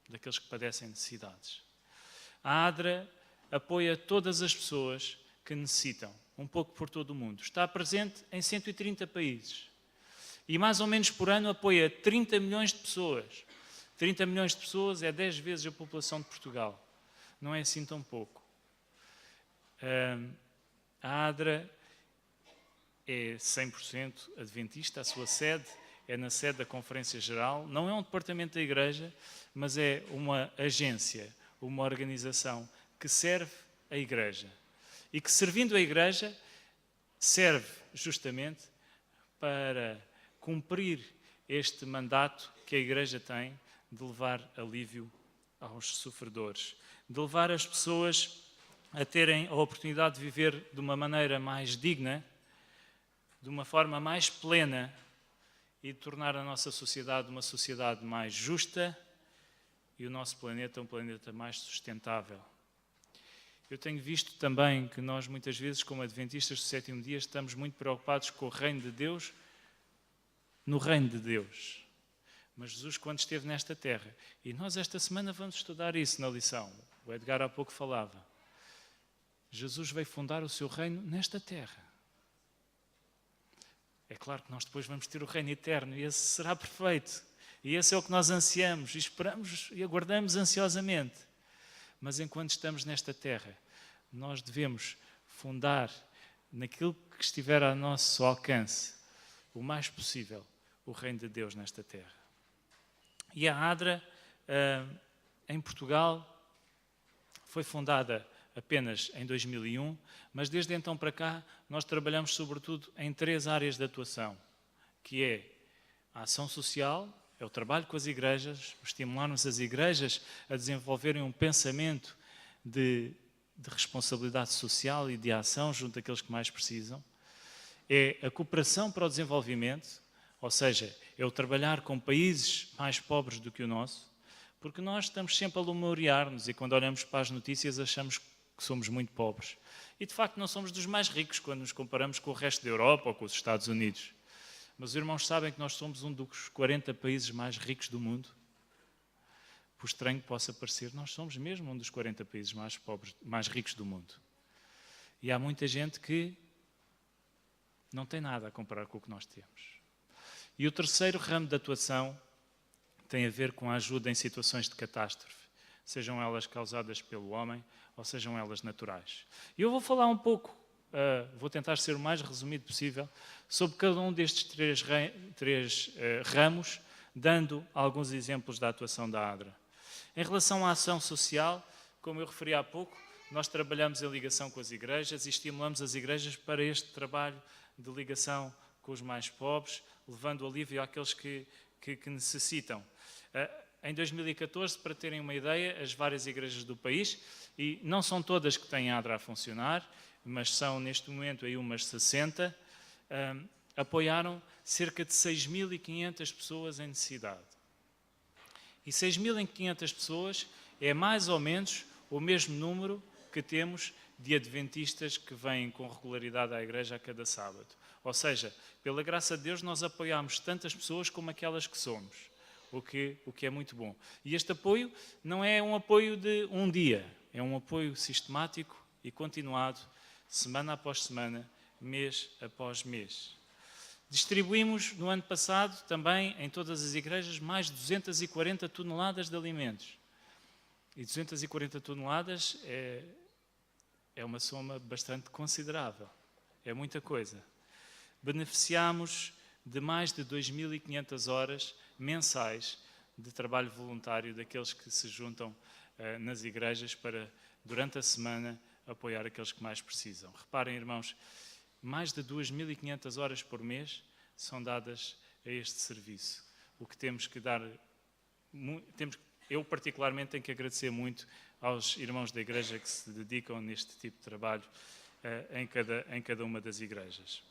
daqueles que padecem necessidades. A ADRA apoia todas as pessoas que necessitam, um pouco por todo o mundo. Está presente em 130 países e mais ou menos por ano apoia 30 milhões de pessoas. 30 milhões de pessoas é 10 vezes a população de Portugal. Não é assim tão pouco. A ADRA é 100% adventista, a sua sede é na sede da Conferência Geral, não é um departamento da Igreja, mas é uma agência, uma organização que serve a Igreja. E que, servindo a Igreja, serve justamente para cumprir este mandato que a Igreja tem de levar alívio aos sofredores, de levar as pessoas a terem a oportunidade de viver de uma maneira mais digna, de uma forma mais plena e de tornar a nossa sociedade uma sociedade mais justa e o nosso planeta um planeta mais sustentável. Eu tenho visto também que nós muitas vezes, como adventistas do sétimo dia, estamos muito preocupados com o reino de Deus no reino de Deus. Mas Jesus, quando esteve nesta terra, e nós esta semana vamos estudar isso na lição, o Edgar há pouco falava, Jesus veio fundar o seu reino nesta terra. É claro que nós depois vamos ter o reino eterno e esse será perfeito. E esse é o que nós ansiamos e esperamos e aguardamos ansiosamente. Mas enquanto estamos nesta terra, nós devemos fundar naquilo que estiver ao nosso alcance, o mais possível, o reino de Deus nesta terra. E a ADRA, em Portugal, foi fundada apenas em 2001, mas desde então para cá nós trabalhamos sobretudo em 3 áreas de atuação, que é a ação social, é o trabalho com as igrejas, estimularmos as igrejas a desenvolverem um pensamento de responsabilidade social e de ação junto àqueles que mais precisam, é a cooperação para o desenvolvimento, ou seja, é o trabalhar com países mais pobres do que o nosso, porque nós estamos sempre a lumoriar-nos e quando olhamos para as notícias achamos que somos muito pobres. E de facto não somos dos mais ricos quando nos comparamos com o resto da Europa ou com os Estados Unidos. Mas os irmãos sabem que nós somos um dos 40 países mais ricos do mundo? Por estranho que possa parecer, nós somos mesmo um dos 40 países mais pobres, mais ricos do mundo. E há muita gente que não tem nada a comparar com o que nós temos. E o terceiro ramo de atuação tem a ver com a ajuda em situações de catástrofe, sejam elas causadas pelo homem ou sejam elas naturais. E eu vou falar um pouco, vou tentar ser o mais resumido possível, sobre cada um destes três ramos, dando alguns exemplos da atuação da ADRA. Em relação à ação social, como eu referi há pouco, nós trabalhamos em ligação com as igrejas e estimulamos as igrejas para este trabalho de ligação com os mais pobres, levando alívio àqueles que necessitam. Em 2014, para terem uma ideia, as várias igrejas do país, e não são todas que têm a ADRA a funcionar, mas são neste momento aí umas 60, apoiaram cerca de 6.500 pessoas em necessidade. E 6.500 pessoas é mais ou menos o mesmo número que temos de adventistas que vêm com regularidade à igreja a cada sábado. Ou seja, pela graça de Deus, nós apoiamos tantas pessoas como aquelas que somos, o que é muito bom. E este apoio não é um apoio de um dia, é um apoio sistemático e continuado, semana após semana, mês após mês. Distribuímos no ano passado também em todas as igrejas mais de 240 toneladas de alimentos. E 240 toneladas é uma soma bastante considerável, é muita coisa. Beneficiámos de mais de 2.500 horas mensais de trabalho voluntário daqueles que se juntam nas igrejas para, durante a semana, apoiar aqueles que mais precisam. Reparem, irmãos, mais de 2.500 horas por mês são dadas a este serviço. O que temos que dar... Eu, particularmente, tenho que agradecer muito aos irmãos da igreja que se dedicam neste tipo de trabalho em cada uma das igrejas.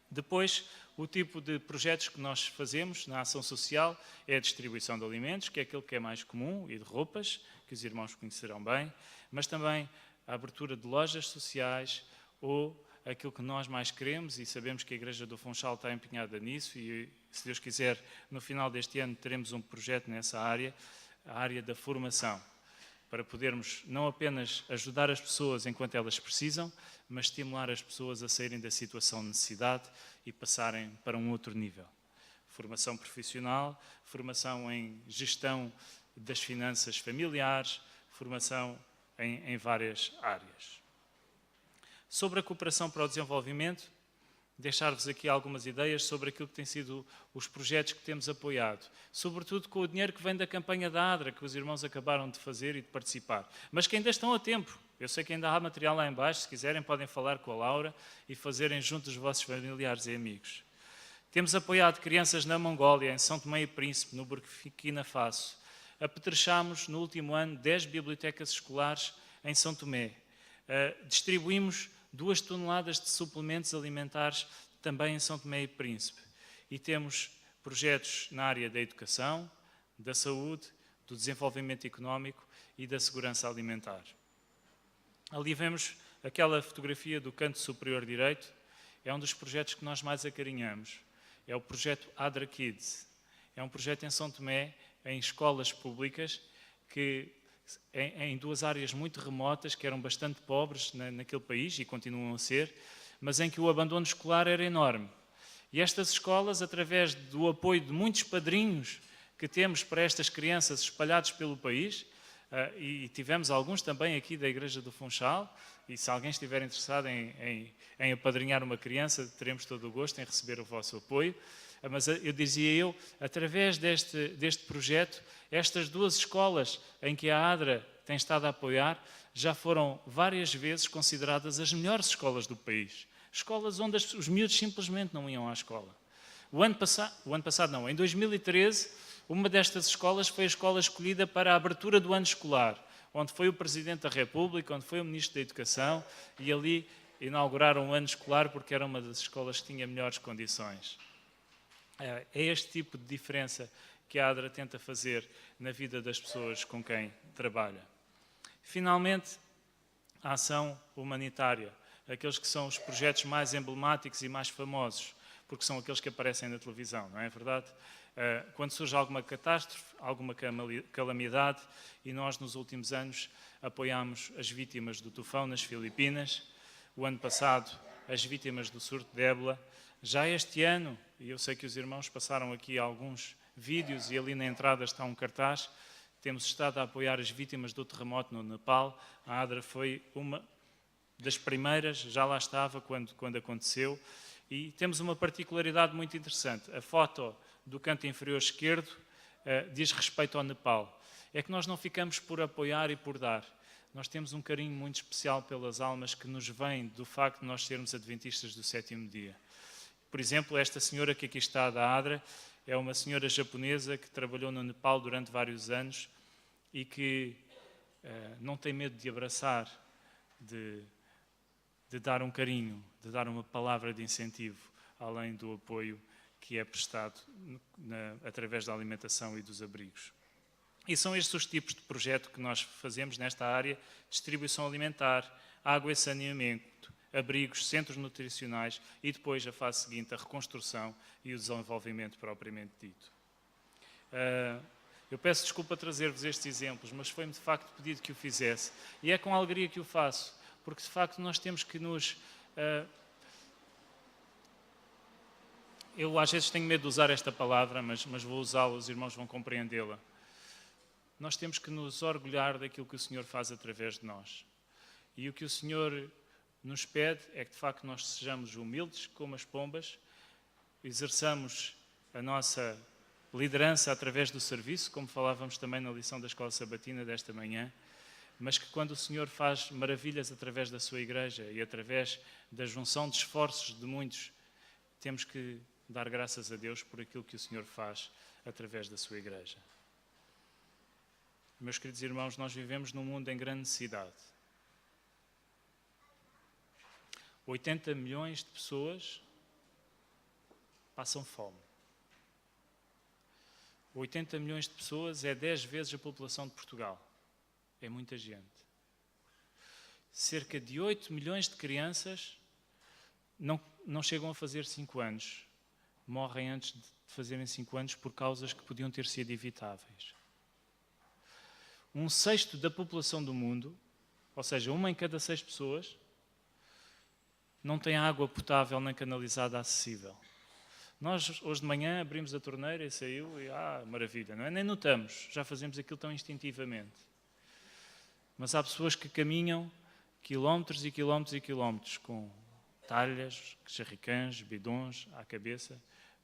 Depois, o tipo de projetos que nós fazemos na ação social é a distribuição de alimentos, que é aquilo que é mais comum, e de roupas, que os irmãos conhecerão bem, mas também a abertura de lojas sociais ou aquilo que nós mais queremos, e sabemos que a Igreja do Funchal está empenhada nisso, e se Deus quiser, no final deste ano teremos um projeto nessa área, a área da formação, para podermos não apenas ajudar as pessoas enquanto elas precisam, mas estimular as pessoas a saírem da situação de necessidade e passarem para um outro nível. Formação profissional, formação em gestão das finanças familiares, formação em várias áreas. Sobre a cooperação para o desenvolvimento, deixar-vos aqui algumas ideias sobre aquilo que têm sido os projetos que temos apoiado, sobretudo com o dinheiro que vem da campanha da ADRA, que os irmãos acabaram de fazer e de participar, mas que ainda estão a tempo. Eu sei que ainda há material lá em baixo, se quiserem podem falar com a Laura e fazerem junto dos vossos familiares e amigos. Temos apoiado crianças na Mongólia, em São Tomé e Príncipe, no Burkina Faso. Apetrechámos no último ano 10 bibliotecas escolares em São Tomé. Distribuímos 2 toneladas de suplementos alimentares também em São Tomé e Príncipe. E temos projetos na área da educação, da saúde, do desenvolvimento económico e da segurança alimentar. Ali vemos aquela fotografia do canto superior direito, é um dos projetos que nós mais acarinhamos. É o projeto ADRA Kids. É um projeto em São Tomé, em escolas públicas, que em 2 áreas muito remotas, que eram bastante pobres naquele país e continuam a ser, mas em que o abandono escolar era enorme. E estas escolas, através do apoio de muitos padrinhos que temos para estas crianças espalhados pelo país, e tivemos alguns também aqui da Igreja do Funchal, e se alguém estiver interessado em apadrinhar uma criança, teremos todo o gosto em receber o vosso apoio. Mas eu, através deste projeto, estas 2 escolas em que a ADRA tem estado a apoiar, já foram várias vezes consideradas as melhores escolas do país. Escolas onde os miúdos simplesmente não iam à escola. Em 2013, uma destas escolas foi a escola escolhida para a abertura do ano escolar, onde foi o Presidente da República, onde foi o Ministro da Educação, e ali inauguraram o ano escolar porque era uma das escolas que tinha melhores condições. É este tipo de diferença que a ADRA tenta fazer na vida das pessoas com quem trabalha. Finalmente, a ação humanitária, aqueles que são os projetos mais emblemáticos e mais famosos, porque são aqueles que aparecem na televisão, não é verdade? Quando surge alguma catástrofe, alguma calamidade, e nós nos últimos anos apoiamos as vítimas do tufão nas Filipinas, o ano passado as vítimas do surto de ébola. Já este ano, e eu sei que os irmãos passaram aqui alguns vídeos e ali na entrada está um cartaz, temos estado a apoiar as vítimas do terremoto no Nepal. A ADRA foi uma das primeiras, já lá estava quando aconteceu, e temos uma particularidade muito interessante. A foto do canto inferior esquerdo diz respeito ao Nepal. É que nós não ficamos por apoiar e por dar. Nós temos um carinho muito especial pelas almas que nos vêm do facto de nós sermos adventistas do 7º dia. Por exemplo, esta senhora que aqui está da ADRA é uma senhora japonesa que trabalhou no Nepal durante vários anos e que não tem medo de abraçar, de dar um carinho, de dar uma palavra de incentivo, além do apoio que é prestado através da alimentação e dos abrigos. E são estes os tipos de projeto que nós fazemos nesta área: distribuição alimentar, água e saneamento, abrigos, centros nutricionais e depois, a fase seguinte, a reconstrução e o desenvolvimento propriamente dito. Eu peço desculpa trazer-vos estes exemplos, mas foi-me de facto pedido que o fizesse. E é com alegria que o faço, porque de facto nós temos que nos... Eu às vezes tenho medo de usar esta palavra, mas vou usá-la, os irmãos vão compreendê-la. Nós temos que nos orgulhar daquilo que o Senhor faz através de nós. E o que o Senhor nos pede é que de facto nós sejamos humildes como as pombas, exerçamos a nossa liderança através do serviço, como falávamos também na lição da Escola Sabatina desta manhã, mas que quando o Senhor faz maravilhas através da sua igreja e através da junção de esforços de muitos, temos que dar graças a Deus por aquilo que o Senhor faz através da sua igreja. Meus queridos irmãos, nós vivemos num mundo em grande necessidade. 80 milhões de pessoas passam fome. 80 milhões de pessoas é 10 vezes a população de Portugal. É muita gente. Cerca de 8 milhões de crianças não chegam a fazer 5 anos. Morrem antes de fazerem 5 anos por causas que podiam ter sido evitáveis. 1/6 da população do mundo, ou seja, 1 em cada 6 pessoas, não tem água potável nem canalizada acessível. Nós, hoje de manhã, abrimos a torneira e saiu e, maravilha, não é? Nem notamos, já fazemos aquilo tão instintivamente. Mas há pessoas que caminham quilómetros e quilómetros e quilómetros com talhas, jerrycãs, bidões à cabeça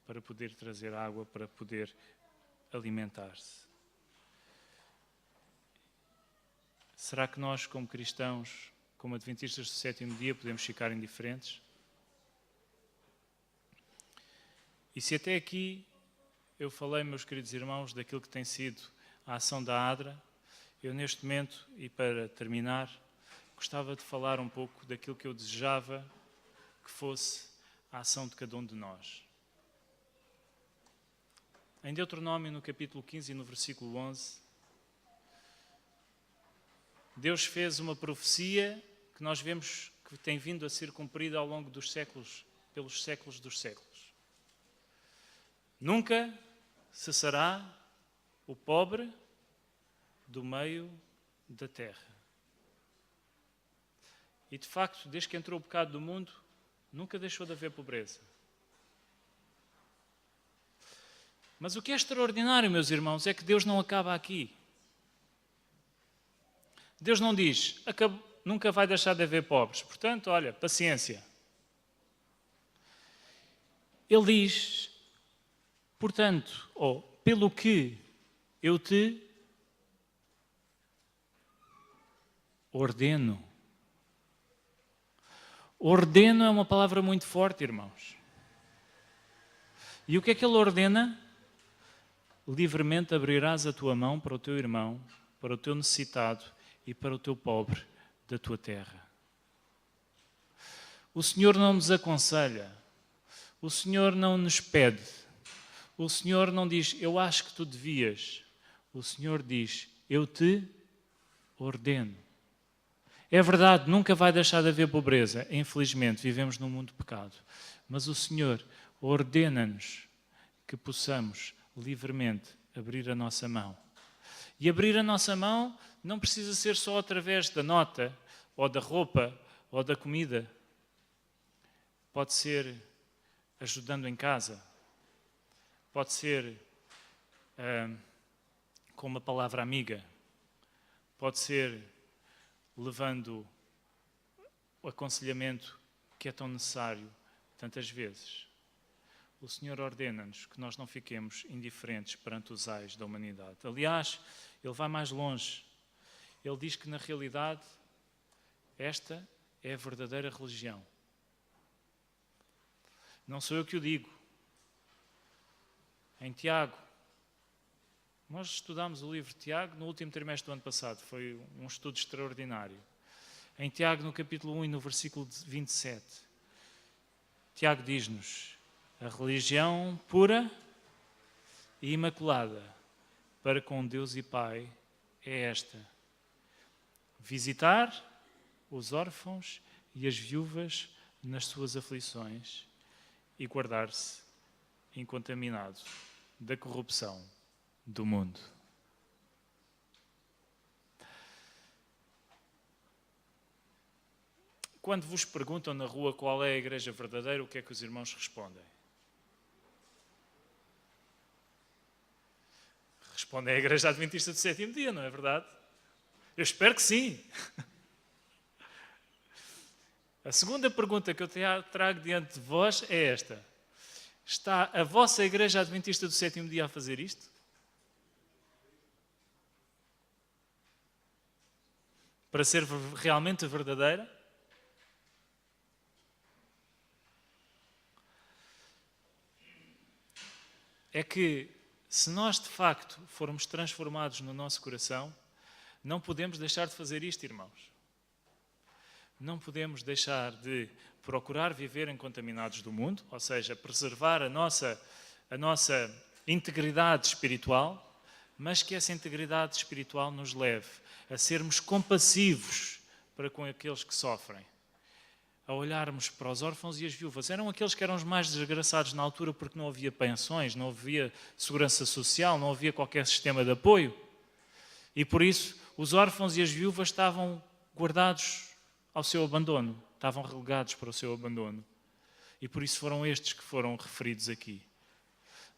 para poder trazer água, para poder alimentar-se. Será que nós, como cristãos, como adventistas do sétimo dia, podemos ficar indiferentes? E se até aqui eu falei, meus queridos irmãos, daquilo que tem sido a ação da ADRA, eu neste momento, e para terminar, gostava de falar um pouco daquilo que eu desejava que fosse a ação de cada um de nós. Em Deuteronômio, no capítulo 15 e no versículo 11, Deus fez uma profecia que nós vemos que tem vindo a ser cumprida ao longo dos séculos, pelos séculos dos séculos. Nunca cessará o pobre do meio da terra. E de facto, desde que entrou o pecado do mundo, nunca deixou de haver pobreza. Mas o que é extraordinário, meus irmãos, é que Deus não acaba aqui. Deus não diz, nunca vai deixar de haver pobres. Portanto, olha, paciência. Ele diz, portanto, ou pelo que eu te ordeno. Ordeno é uma palavra muito forte, irmãos. E o que é que ele ordena? Livremente abrirás a tua mão para o teu irmão, para o teu necessitado e para o teu pobre da tua terra. O Senhor não nos aconselha, o Senhor não nos pede, o Senhor não diz, eu acho que tu devias. O Senhor diz, eu te ordeno. É verdade, nunca vai deixar de haver pobreza. Infelizmente, vivemos num mundo de pecado. Mas o Senhor ordena-nos que possamos livremente abrir a nossa mão. E abrir a nossa mão não precisa ser só através da nota, ou da roupa, ou da comida. Pode ser ajudando em casa. Pode ser com uma palavra amiga. Pode ser levando o aconselhamento que é tão necessário tantas vezes. O Senhor ordena-nos que nós não fiquemos indiferentes perante os ais da humanidade. Aliás, Ele vai mais longe. Ele diz que, na realidade, esta é a verdadeira religião. Não sou eu que o digo. Em Tiago, nós estudámos o livro de Tiago no último trimestre do ano passado. Foi um estudo extraordinário. Em Tiago, no capítulo 1 e no versículo 27, Tiago diz-nos: a religião pura e imaculada para com Deus e Pai é esta: visitar os órfãos e as viúvas nas suas aflições e guardar-se incontaminado da corrupção do mundo. Quando vos perguntam na rua qual é a igreja verdadeira, o que é que os irmãos respondem? Respondem à Igreja Adventista do Sétimo Dia, não é verdade? Eu espero que sim. A segunda pergunta que eu trago diante de vós é esta: está a vossa Igreja Adventista do Sétimo Dia a fazer isto? Para ser realmente verdadeira? É que, se nós de facto formos transformados no nosso coração, não podemos deixar de fazer isto, irmãos. Não podemos deixar de procurar viver incontaminados do mundo, ou seja, preservar a nossa integridade espiritual, mas que essa integridade espiritual nos leve a sermos compassivos para com aqueles que sofrem, a olharmos para os órfãos e as viúvas. Eram aqueles que eram os mais desgraçados na altura porque não havia pensões, não havia segurança social, não havia qualquer sistema de apoio. E por isso os órfãos e as viúvas estavam guardados ao seu abandono, estavam relegados para o seu abandono. E por isso foram estes que foram referidos aqui.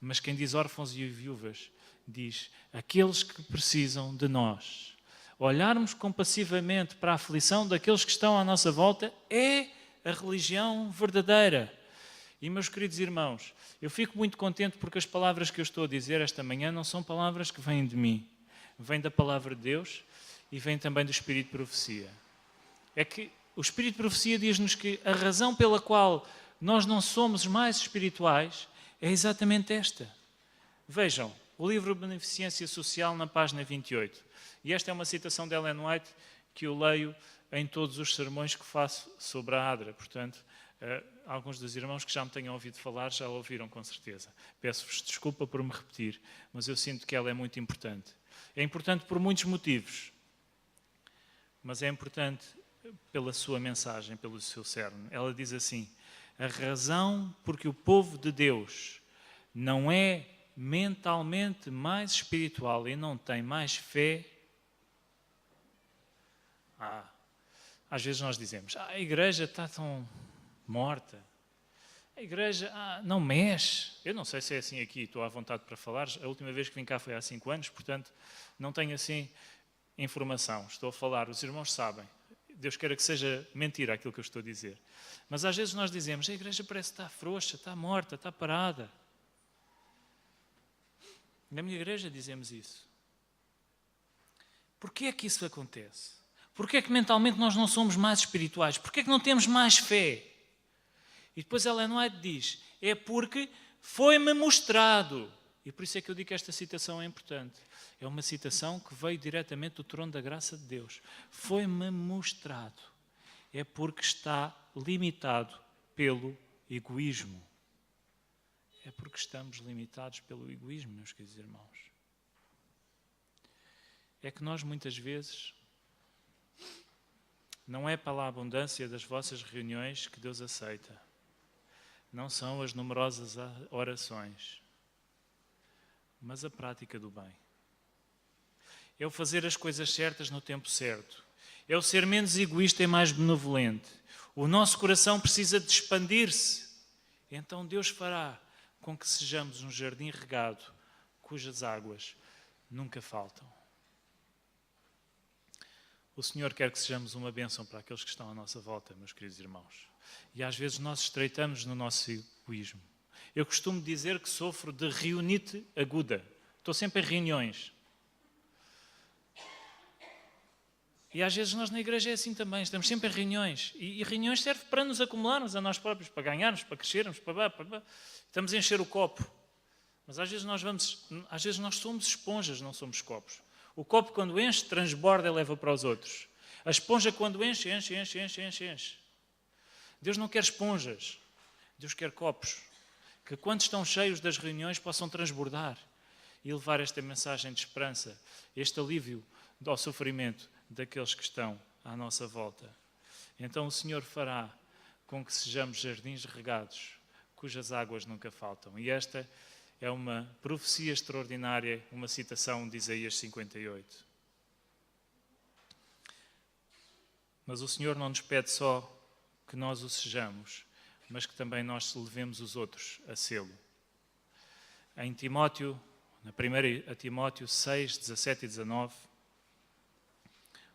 Mas quem diz órfãos e viúvas, diz aqueles que precisam de nós. olharmos compassivamente para a aflição daqueles que estão à nossa volta, é a religião verdadeira. E, meus queridos irmãos, eu fico muito contente porque as palavras que eu estou a dizer esta manhã não são palavras que vêm de mim. Vêm da palavra de Deus e vêm também do Espírito de Profecia. É que o Espírito de Profecia diz-nos que a razão pela qual nós não somos mais espirituais é exatamente esta. Vejam, o livro Beneficência Social na página 28. E esta é uma citação de Ellen White que eu leio em todos os sermões que faço sobre a ADRA. Portanto, alguns dos irmãos que já me tenham ouvido falar já a ouviram com certeza. Peço-vos desculpa por me repetir, mas eu sinto que ela é muito importante. É importante por muitos motivos, mas é importante pela sua mensagem, pelo seu cerne. Ela diz assim: a razão porque o povo de Deus não é mentalmente mais espiritual e não tem mais fé. Às vezes nós dizemos, a igreja está tão morta, a igreja não mexe. Eu não sei se é assim aqui, estou à vontade para falar. A última vez que vim cá foi há 5 anos, portanto não tenho assim informação. Estou a falar, os irmãos sabem. Deus queira que seja mentira aquilo que eu estou a dizer. Mas às vezes nós dizemos, a igreja parece que está frouxa, está morta, está parada. Na minha igreja dizemos isso. Porquê é que isso acontece? Porquê é que mentalmente nós não somos mais espirituais? Porquê é que não temos mais fé? E depois Ellen White diz, é porque foi-me mostrado. E por isso é que eu digo que esta citação é importante. É uma citação que veio diretamente do trono da graça de Deus. Foi-me mostrado. É porque está limitado pelo egoísmo. É porque estamos limitados pelo egoísmo, meus queridos irmãos. É que nós muitas vezes, não é pela abundância das vossas reuniões que Deus aceita. Não são as numerosas orações, mas a prática do bem. É o fazer as coisas certas no tempo certo. É o ser menos egoísta e mais benevolente. O nosso coração precisa de expandir-se. Então Deus fará com que sejamos um jardim regado, cujas águas nunca faltam. O Senhor quer que sejamos uma bênção para aqueles que estão à nossa volta, meus queridos irmãos. E às vezes nós estreitamos no nosso egoísmo. Eu costumo dizer que sofro de reunite aguda. Estou sempre em reuniões. E às vezes nós na igreja é assim também, estamos sempre em reuniões. E reuniões servem para nos acumularmos a nós próprios, para ganharmos, para crescermos, para... Estamos a encher o copo. Mas às vezes nós somos esponjas, não somos copos. O copo quando enche, transborda e leva para os outros. A esponja quando enche. Deus não quer esponjas, Deus quer copos. Que quando estão cheios das reuniões possam transbordar e levar esta mensagem de esperança, este alívio ao sofrimento daqueles que estão à nossa volta. Então o Senhor fará com que sejamos jardins regados, cujas águas nunca faltam. E esta é uma profecia extraordinária, uma citação de Isaías 58. Mas o Senhor não nos pede só que nós o sejamos, mas que também nós levemos os outros a sê-lo. Em Timóteo, na primeira a Timóteo 6, 17 e 19,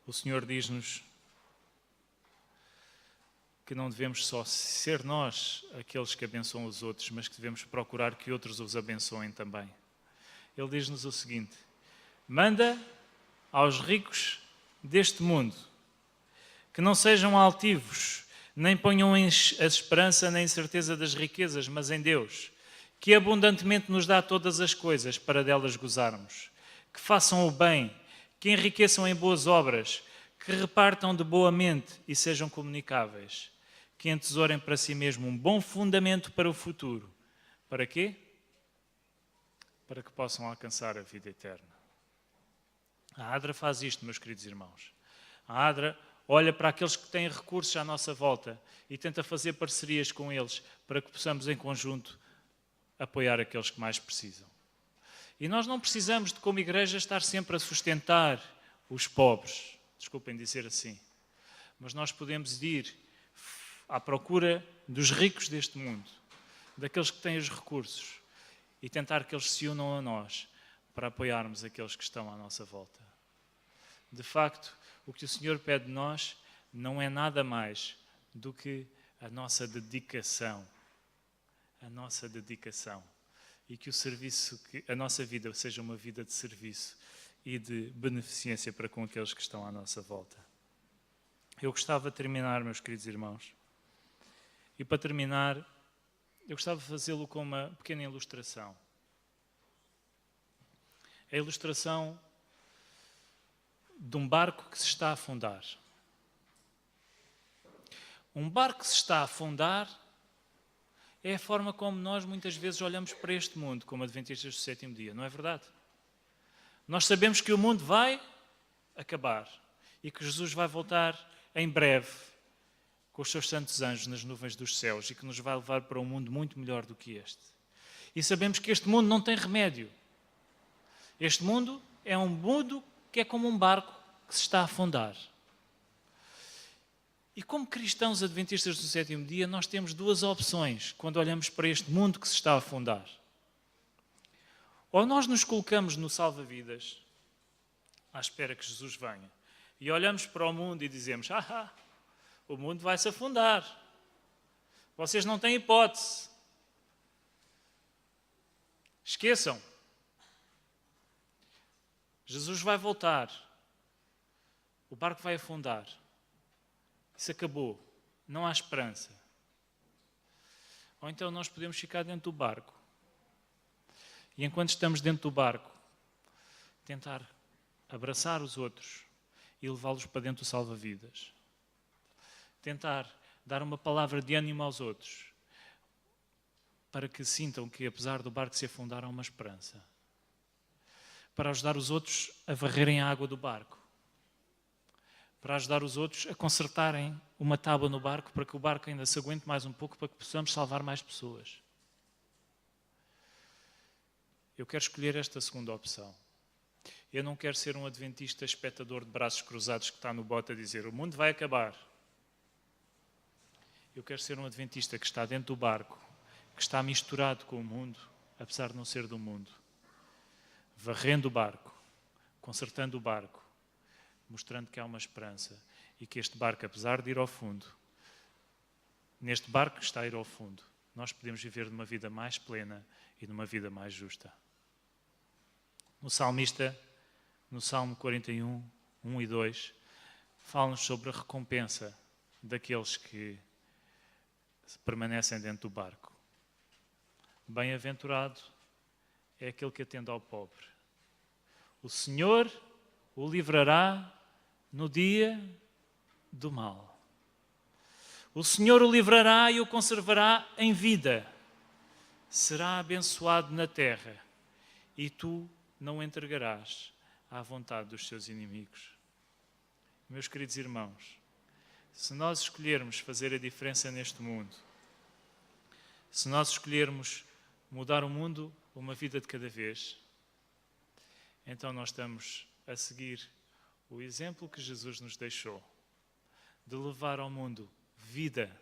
o Senhor diz-nos que não devemos só ser nós aqueles que abençoam os outros, mas que devemos procurar que outros os abençoem também. Ele diz-nos o seguinte: manda aos ricos deste mundo que não sejam altivos, nem ponham a esperança nem a certeza das riquezas, mas em Deus, que abundantemente nos dá todas as coisas para delas gozarmos. Que façam o bem, que enriqueçam em boas obras, que repartam de boa mente e sejam comunicáveis, que entesourem para si mesmo um bom fundamento para o futuro. Para quê? Para que possam alcançar a vida eterna. A ADRA faz isto, meus queridos irmãos. A ADRA olha para aqueles que têm recursos à nossa volta e tenta fazer parcerias com eles para que possamos, em conjunto, apoiar aqueles que mais precisam. E nós não precisamos de, como igreja, estar sempre a sustentar os pobres, desculpem dizer assim, mas nós podemos ir à procura dos ricos deste mundo, daqueles que têm os recursos, e tentar que eles se unam a nós para apoiarmos aqueles que estão à nossa volta. De facto, o que o Senhor pede de nós não é nada mais do que a nossa dedicação. A nossa dedicação. E que o serviço, que a nossa vida seja uma vida de serviço e de beneficência para com aqueles que estão à nossa volta. Eu gostava de terminar, meus queridos irmãos. E para terminar, eu gostava de fazê-lo com uma pequena ilustração. A ilustração de um barco que se está a afundar. Um barco que se está a afundar é a forma como nós muitas vezes olhamos para este mundo, como adventistas do sétimo dia, não é verdade? Nós sabemos que o mundo vai acabar e que Jesus vai voltar em breve com os seus santos anjos nas nuvens dos céus e que nos vai levar para um mundo muito melhor do que este. E sabemos que este mundo não tem remédio. Este mundo é um mundo que é como um barco que se está a afundar. E como cristãos adventistas do sétimo dia, nós temos duas opções quando olhamos para este mundo que se está a afundar. Ou nós nos colocamos no salva-vidas, à espera que Jesus venha, e olhamos para o mundo e dizemos: o mundo vai se afundar. Vocês não têm hipótese. Esqueçam. Jesus vai voltar. O barco vai afundar. Isso acabou. Não há esperança. Ou então nós podemos ficar dentro do barco. E enquanto estamos dentro do barco, tentar abraçar os outros e levá-los para dentro do salva-vidas. Tentar dar uma palavra de ânimo aos outros, para que sintam que, apesar do barco se afundar, há uma esperança. Para ajudar os outros a varrerem a água do barco. Para ajudar os outros a consertarem uma tábua no barco, para que o barco ainda se aguente mais um pouco, para que possamos salvar mais pessoas. Eu quero escolher esta segunda opção. Eu não quero ser um adventista espectador de braços cruzados que está no bote a dizer: o mundo vai acabar. Eu quero ser um adventista que está dentro do barco, que está misturado com o mundo, apesar de não ser do mundo. Varrendo o barco, consertando o barco, mostrando que há uma esperança e que este barco, apesar de ir ao fundo, neste barco que está a ir ao fundo, nós podemos viver numa vida mais plena e numa vida mais justa. O salmista, no Salmo 41, 1 e 2, fala-nos sobre a recompensa daqueles que permanecem dentro do barco. Bem-aventurado é aquele que atende ao pobre. O Senhor o livrará no dia do mal. O Senhor o livrará e o conservará em vida. Será abençoado na terra e tu não o entregarás à vontade dos seus inimigos. Meus queridos irmãos, se nós escolhermos fazer a diferença neste mundo, se nós escolhermos mudar o mundo uma vida de cada vez, então nós estamos a seguir o exemplo que Jesus nos deixou, de levar ao mundo vida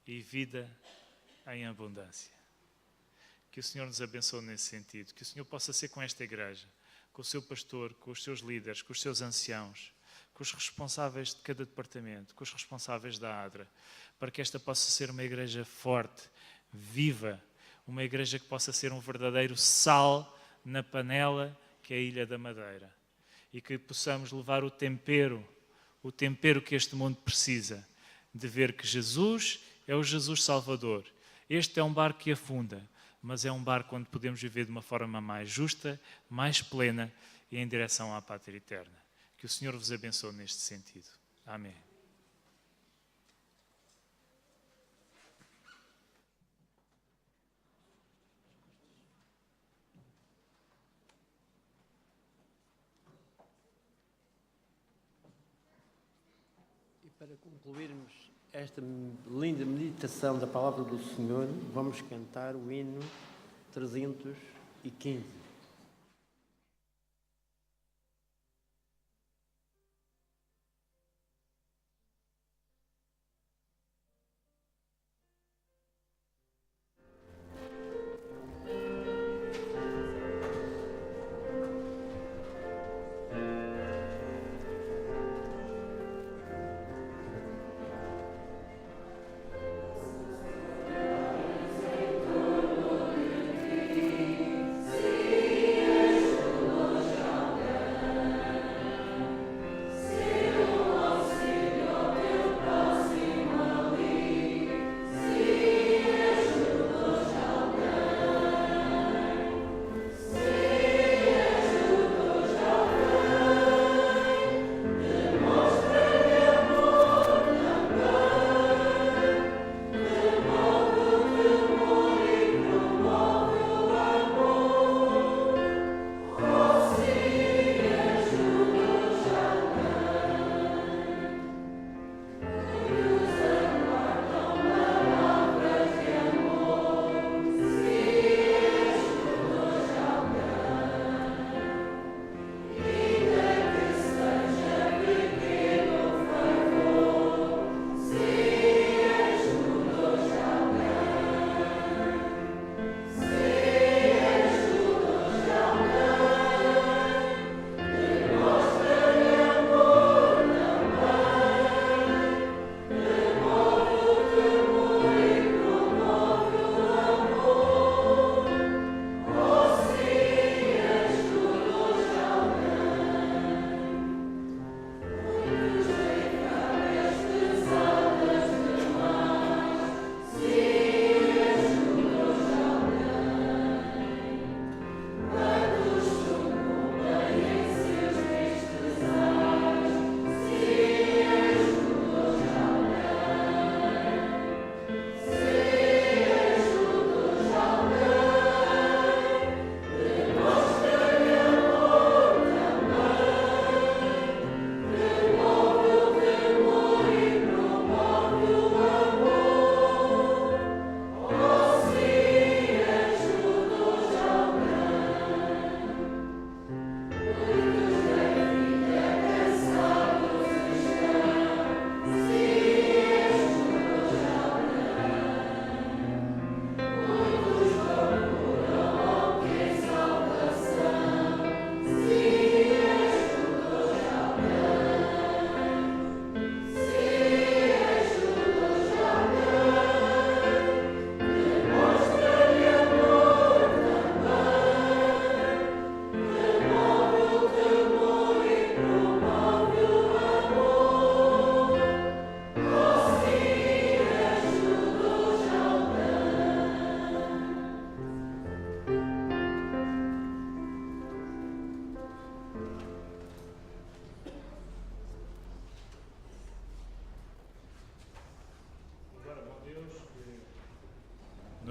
e vida em abundância. Que o Senhor nos abençoe nesse sentido, que o Senhor possa ser com esta igreja, com o seu pastor, com os seus líderes, com os seus anciãos, com os responsáveis de cada departamento, com os responsáveis da ADRA, para que esta possa ser uma igreja forte, viva, uma igreja que possa ser um verdadeiro sal na panela que é a Ilha da Madeira, e que possamos levar o tempero que este mundo precisa, de ver que Jesus é o Jesus Salvador. Este é um barco que afunda, mas é um barco onde podemos viver de uma forma mais justa, mais plena e em direção à pátria eterna. Que o Senhor vos abençoe neste sentido. Amém. E para concluirmos esta linda meditação da palavra do Senhor, vamos cantar o hino 315.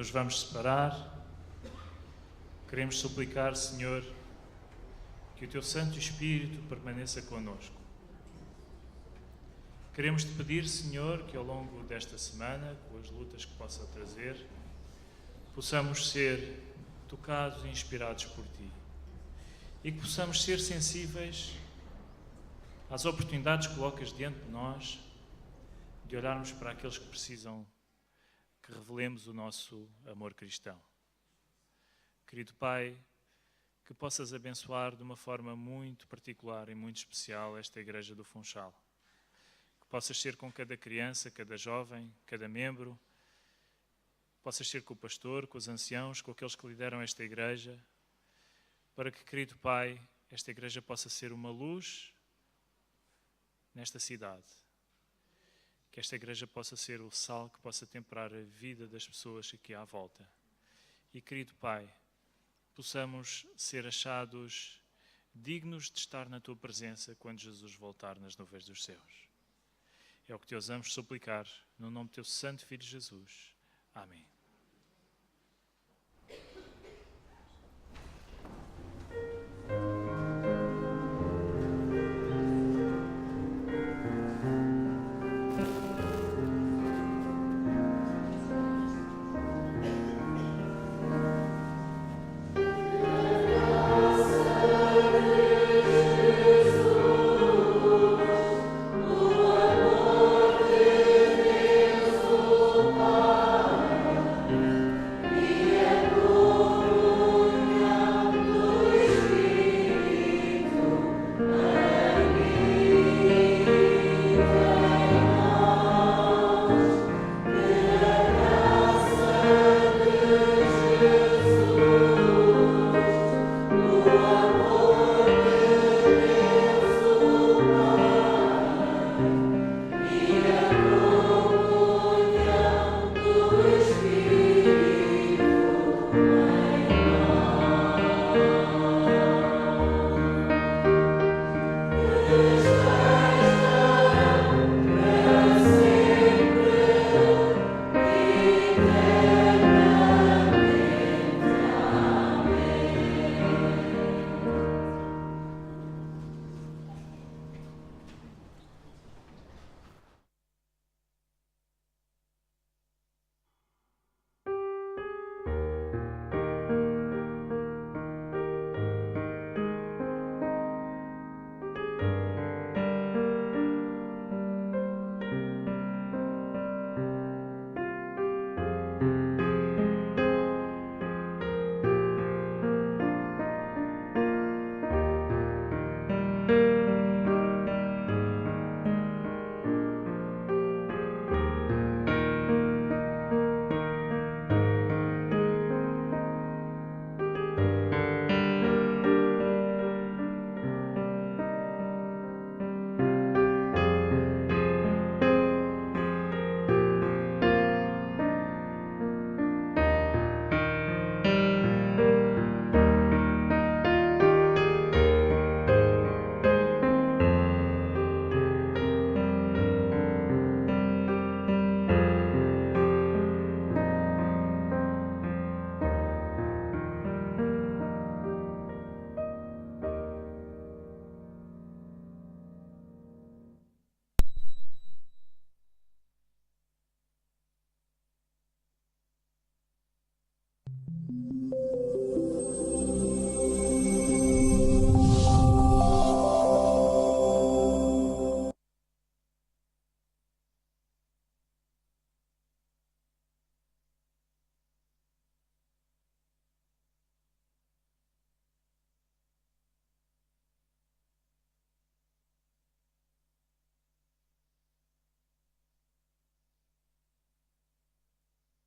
nos vamos separar, queremos suplicar, Senhor, que o Teu Santo Espírito permaneça connosco. Queremos Te pedir, Senhor, que ao longo desta semana, com as lutas que possa trazer, possamos ser tocados e inspirados por Ti. E que possamos ser sensíveis às oportunidades que colocas diante de nós, de olharmos para aqueles que precisam que revelemos o nosso amor cristão. Querido Pai, que possas abençoar de uma forma muito particular e muito especial esta Igreja do Funchal. Que possas ser com cada criança, cada jovem, cada membro. Possas ser com o pastor, com os anciãos, com aqueles que lideram esta Igreja, para que, querido Pai, esta Igreja possa ser uma luz nesta cidade. Que esta Igreja possa ser o sal que possa temperar a vida das pessoas aqui à volta. E, querido Pai, possamos ser achados dignos de estar na Tua presença quando Jesus voltar nas nuvens dos céus. É o que Te ousamos suplicar, no nome do Teu Santo Filho Jesus. Amém.